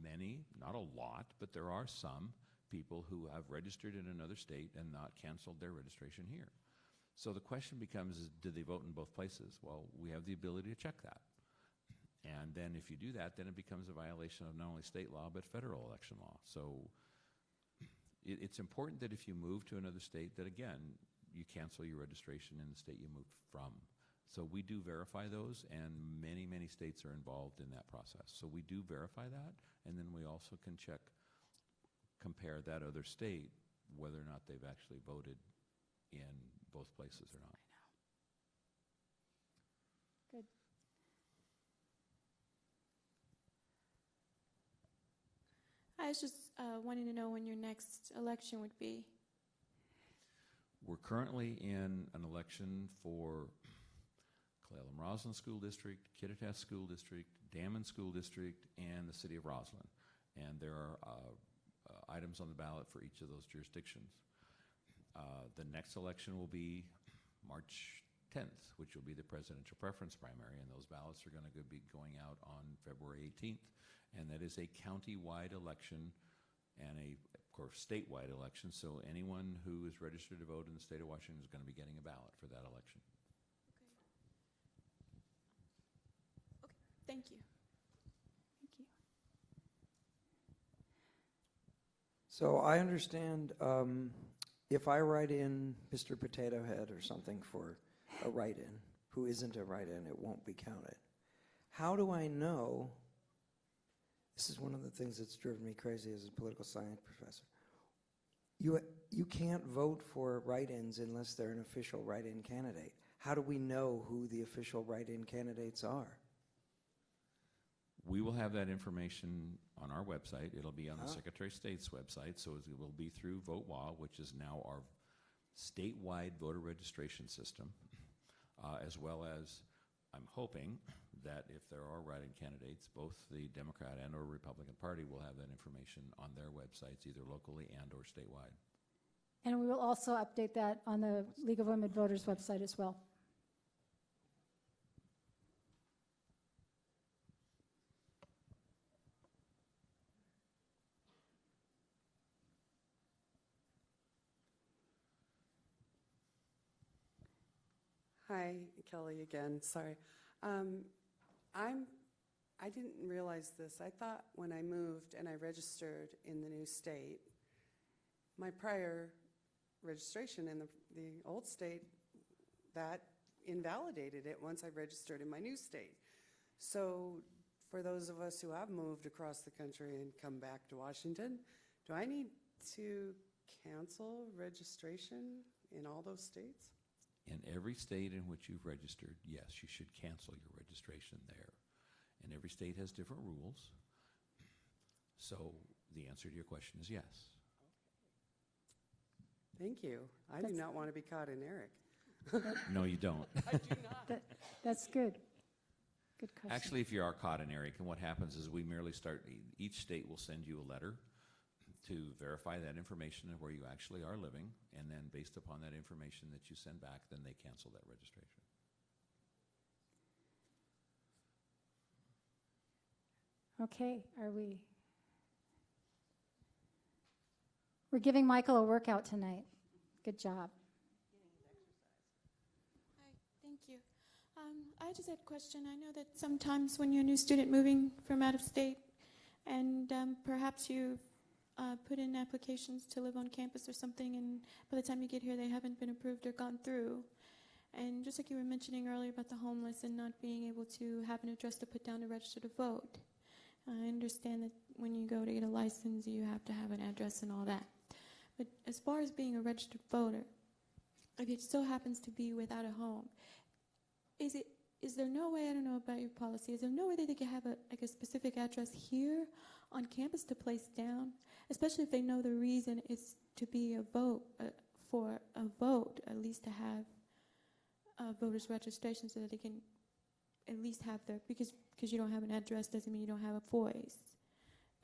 many, not a lot, but there are some people who have registered in another state and not canceled their registration here. So the question becomes, do they vote in both places? Well, we have the ability to check that. And then if you do that, then it becomes a violation of not only state law, but federal election law. So it's important that if you move to another state, that again, you cancel your registration in the state you moved from. So we do verify those, and many, many states are involved in that process. So we do verify that, and then we also can compare that other state, whether or not they've actually voted in both places or not. Good. I was just wanting to know when your next election would be. We're currently in an election for Clallam-Roslyn School District, Kittitas School District, Damon School District, and the City of Roslyn. And there are items on the ballot for each of those jurisdictions. The next election will be March 10th, which will be the presidential preference primary, and those ballots are going to be going out on February 18th. And that is a county-wide election and of course, statewide election. So anyone who is registered to vote in the state of Washington is going to be getting a ballot for that election. Okay. Thank you. Thank you. So I understand if I write in Mr. Potato Head or something for a write-in, who isn't a write-in, it won't be counted. How do I know? This is one of the things that's driven me crazy as a political science professor. You can't vote for write-ins unless they're an official write-in candidate. How do we know who the official write-in candidates are? We will have that information on our website. It'll be on the Secretary of State's website, so it will be through VoteWa, which is now our statewide voter registration system, as well as, I'm hoping, that if there are write-in candidates, both the Democrat and or Republican Party will have that information on their websites, either locally and or statewide. And we will also update that on the League of Women Voters website as well. Hi, Kelly again. Sorry. I didn't realize this. I thought when I moved and I registered in the new state, my prior registration in the old state, that invalidated it once I registered in my new state. So for those of us who have moved across the country and come back to Washington, do I need to cancel registration in all those states? In every state in which you've registered, yes, you should cancel your registration there. And every state has different rules. So the answer to your question is yes. Thank you. I do not want to be caught in Eric. No, you don't. I do not. That's good. Good question. Actually, if you are caught in Eric, and what happens is we merely start, each state will send you a letter to verify that information of where you actually are living, and then based upon that information that you send back, then they cancel that registration. Okay, we're giving Michael a workout tonight. Good job. Hi, thank you. I just had a question. I know that sometimes when you're a new student moving from out of state and perhaps you've put in applications to live on campus or something, and by the time you get here they haven't been approved or gone through. And just like you were mentioning earlier about the homeless and not being able to have an address to put down to register to vote, I understand that when you go to get a license you have to have an address and all that. But as far as being a registered voter, if it still happens to be without a home, is there no way, I don't know about your policy, is there no way that they could have a specific address here on campus to place down, especially if they know the reason is to be a vote, for a vote, at least to have voters registration so that they can at least have their, because you don't have an address doesn't mean you don't have a voice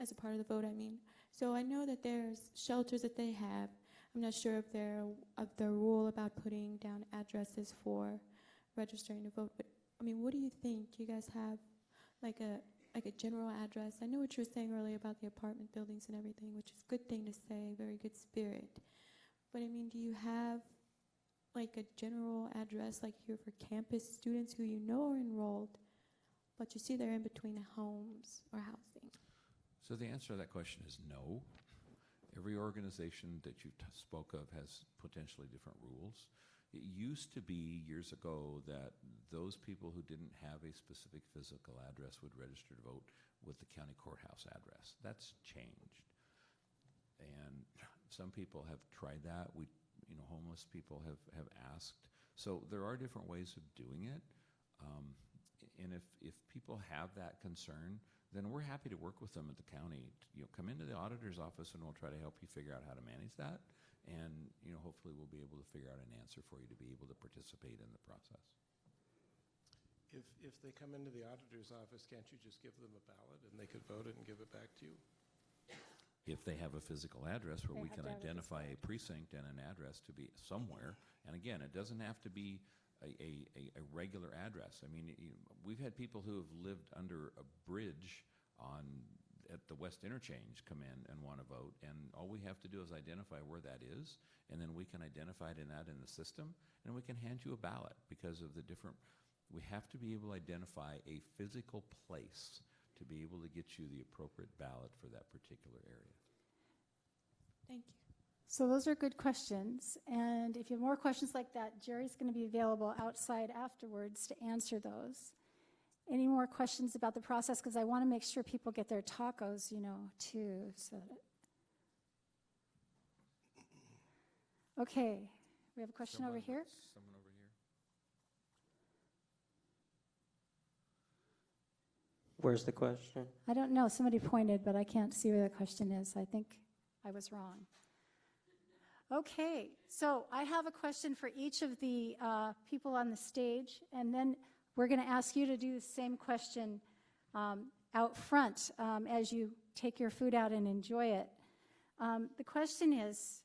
as a part of the vote, I mean. So I know that there's shelters that they have. I'm not sure if they're of the rule about putting down addresses for registering to vote, but I mean, what do you think? You guys have like a general address? I know what you were saying earlier about the apartment buildings and everything, which is a good thing to say, very good spirit. But I mean, do you have like a general address like here for campus students who you know are enrolled, but you see they're in between the homes or housing? So the answer to that question is no. Every organization that you spoke of has potentially different rules. It used to be years ago that those people who didn't have a specific physical address would register to vote with the county courthouse address. That's changed. And some people have tried that. Homeless people have asked. So there are different ways of doing it. And if people have that concern, then we're happy to work with them at the county. Come into the auditor's office and we'll try to help you figure out how to manage that. And hopefully we'll be able to figure out an answer for you to be able to participate in the process. If they come into the auditor's office, can't you just give them a ballot and they could vote it and give it back to you? If they have a physical address where we can identify a precinct and an address to be somewhere, and again, it doesn't have to be a regular address. I mean, we've had people who have lived under a bridge at the West Interchange come in and want to vote, and all we have to do is identify where that is, and then we can identify it in the system, and we can hand you a ballot because of the different. We have to be able to identify a physical place to be able to get you the appropriate ballot for that particular area. Thank you. So those are good questions. And if you have more questions like that, Jerry's going to be available outside afterwards to answer those. Any more questions about the process? Because I want to make sure people get their tacos, too. So okay, we have a question over here. Someone over here. Where's the question? I don't know. Somebody pointed, but I can't see where the question is. I think I was wrong. Okay, so I have a question for each of the people on the stage, and then we're going to ask you to do the same question out front as you take your food out and enjoy it. The question is,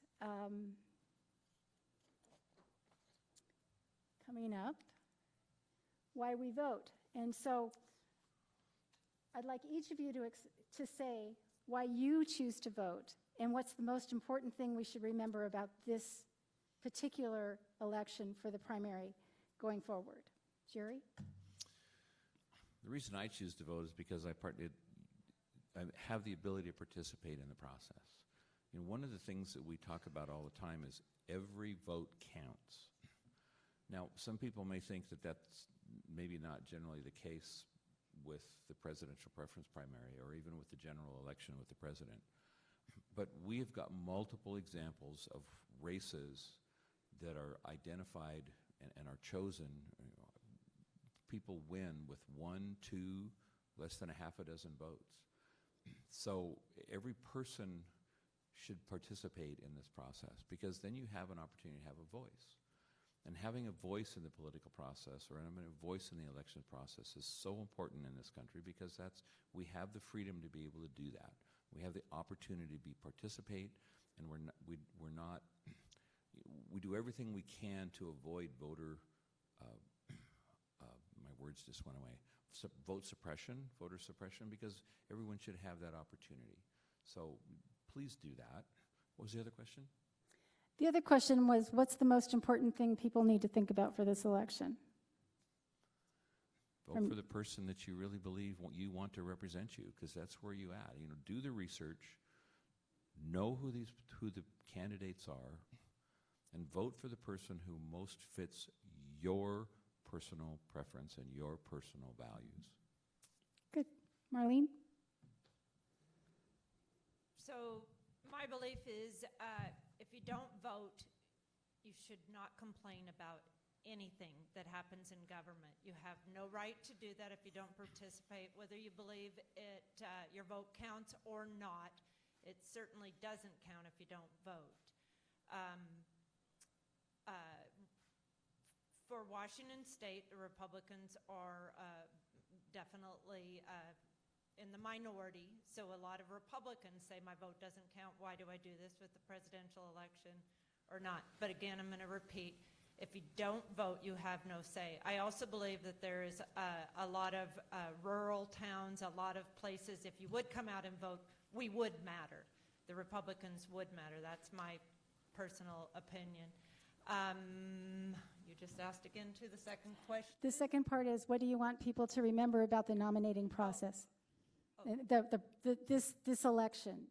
coming up, why we vote. And so I'd like each of you to say why you choose to vote and what's the most important thing we should remember about this particular election for the primary. going forward. Jerry? The reason I choose to vote is because I have the ability to participate in the process. You know, one of the things that we talk about all the time is every vote counts. Now, some people may think that that's maybe not generally the case with the presidential preference primary or even with the general election with the president. But we have got multiple examples of races that are identified and are chosen. You know, people win with 1, 2, less than a half a dozen votes. So every person should participate in this process, because then you have an opportunity to have a voice. And having a voice in the political process or having a voice in the election process is so important in this country, because we have the freedom to be able to do that. We have the opportunity to participate, and we do everything we can to avoid voter, my words just went away, voter suppression, because everyone should have that opportunity. So please do that. What was the other question? The other question was, what's the most important thing people need to think about for this election? Vote for the person that you really believe you want to represent you, because that's where you at. You know, do the research, know who the candidates are, and vote for the person who most fits your personal preference and your personal values. Good. Marlene? So my belief is if you don't vote, you should not complain about anything that happens in government. You have no right to do that if you don't participate, whether you believe your vote counts or not. It certainly doesn't count if you don't vote. For Washington State, the Republicans are definitely in the minority, so a lot of Republicans say my vote doesn't count. Why do I do this with the presidential election or not? But again, I'm going to repeat, if you don't vote, you have no say. I also believe that there is a lot of rural towns, a lot of places, if you would come out and vote, we would matter. The Republicans would matter. That's my personal opinion. You just asked again to the second question. The second part is, what do you want people to remember about the nominating process? This election.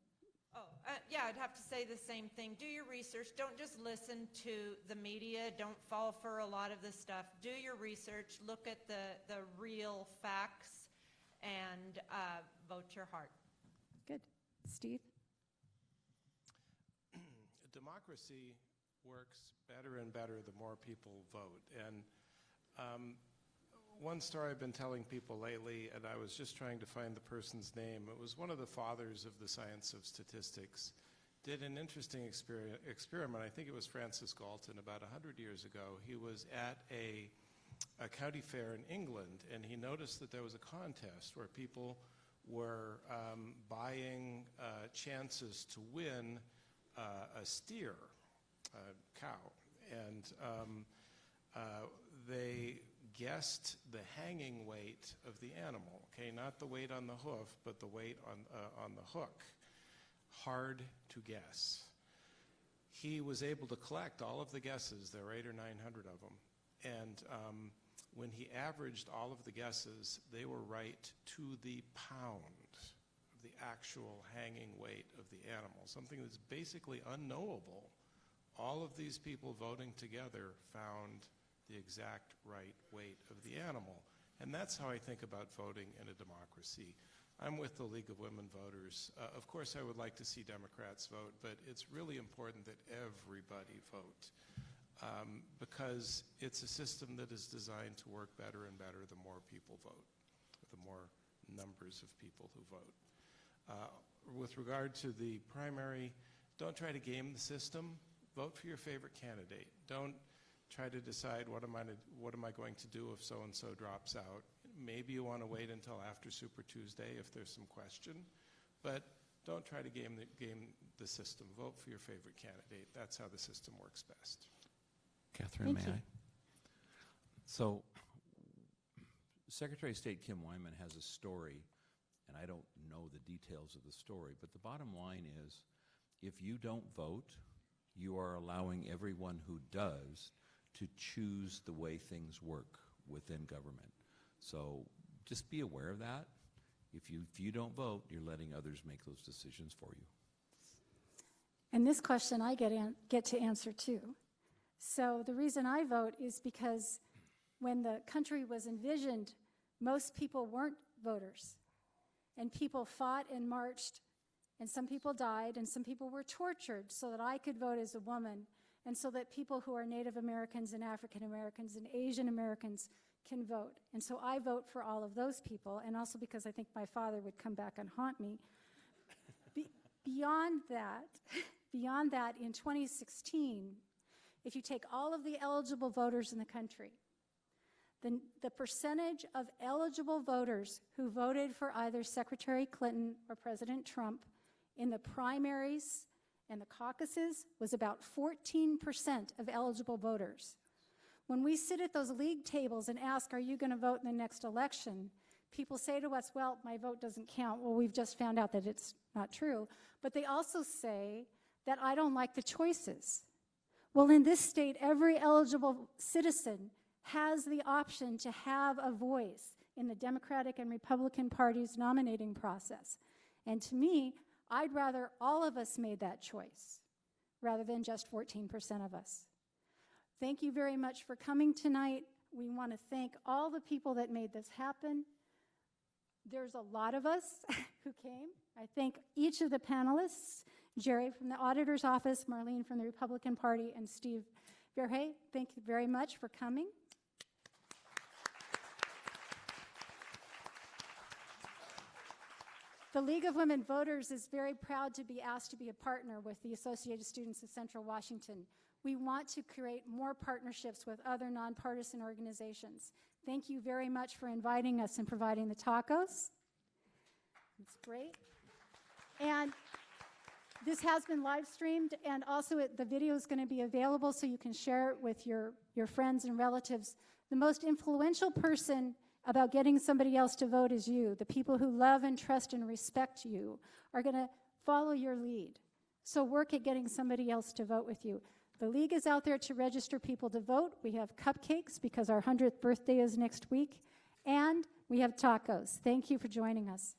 Yeah, I'd have to say the same thing. Do your research. Don't just listen to the media. Don't fall for a lot of this stuff. Do your research. Look at the real facts and vote your heart. Good. Steve? Democracy works better and better the more people vote. And one story I've been telling people lately, and I was just trying to find the person's name, it was one of the fathers of the science of statistics, did an interesting experiment. I think it was Francis Galton about 100 years ago. He was at a county fair in England, and he noticed that there was a contest where people were buying chances to win a steer, a cow, and they guessed the hanging weight of the animal, okay, not the weight on the hoof, but the weight on the hook. Hard to guess. He was able to collect all of the guesses, there were 800 or 900 of them, and when he averaged all of the guesses, they were right to the pound of the actual hanging weight of the animal, something that's basically unknowable. All of these people voting together found the exact right weight of the animal. And that's how I think about voting in a democracy. I'm with the League of Women Voters. Of course, I would like to see Democrats vote, but it's really important that everybody vote because it's a system that is designed to work better and better the more people vote, the more numbers of people who vote. With regard to the primary, don't try to game the system. Vote for your favorite candidate. Don't try to decide what am I going to do if so-and-so drops out. Maybe you want to wait until after Super Tuesday if there's some question, but don't try to game the system. Vote for your favorite candidate. That's how the system works best. Catherine, may I? So Secretary of State Kim Wyman has a story, and I don't know the details of the story, but the bottom line is if you don't vote, you are allowing everyone who does to choose the way things work within government. So just be aware of that. If you don't vote, you're letting others make those decisions for you. And this question I get to answer too. So the reason I vote is because when the country was envisioned, most people weren't voters. And people fought and marched, and some people died, and some people were tortured so that I could vote as a woman, and so that people who are Native Americans and African Americans and Asian Americans can vote. And so I vote for all of those people, and also because I think my father would come back and haunt me. Beyond that, in 2016, if you take all of the eligible voters in the country, the percentage of eligible voters who voted for either Secretary Clinton or President Trump in the primaries and the caucuses was about 14% of eligible voters. When we sit at those league tables and ask, are you going to vote in the next election? People say to us, well, my vote doesn't count. Well, we've just found out that it's not true. But they also say that I don't like the choices. Well, in this state, every eligible citizen has the option to have a voice in the Democratic and Republican Party's nominating process. And to me, I'd rather all of us made that choice rather than just 14% of us. Thank you very much for coming tonight. We want to thank all the people that made this happen. There's a lot of us who came. I thank each of the panelists, Jerry from the Auditor's Office, Marlene from the Republican Party, and Steve Verhey. Thank you very much for coming. The League of Women Voters is very proud to be asked to be a partner with the Associated Students of Central Washington. We want to create more partnerships with other nonpartisan organizations. Thank you very much for inviting us and providing the tacos. It's great. And this has been live streamed, and also the video is going to be available so you can share it with your friends and relatives. The most influential person about getting somebody else to vote is you. The people who love and trust and respect you are going to follow your lead. So work at getting somebody else to vote with you. The League is out there to register people to vote. We have cupcakes because our 100th birthday is next week, and we have tacos. Thank you for joining us.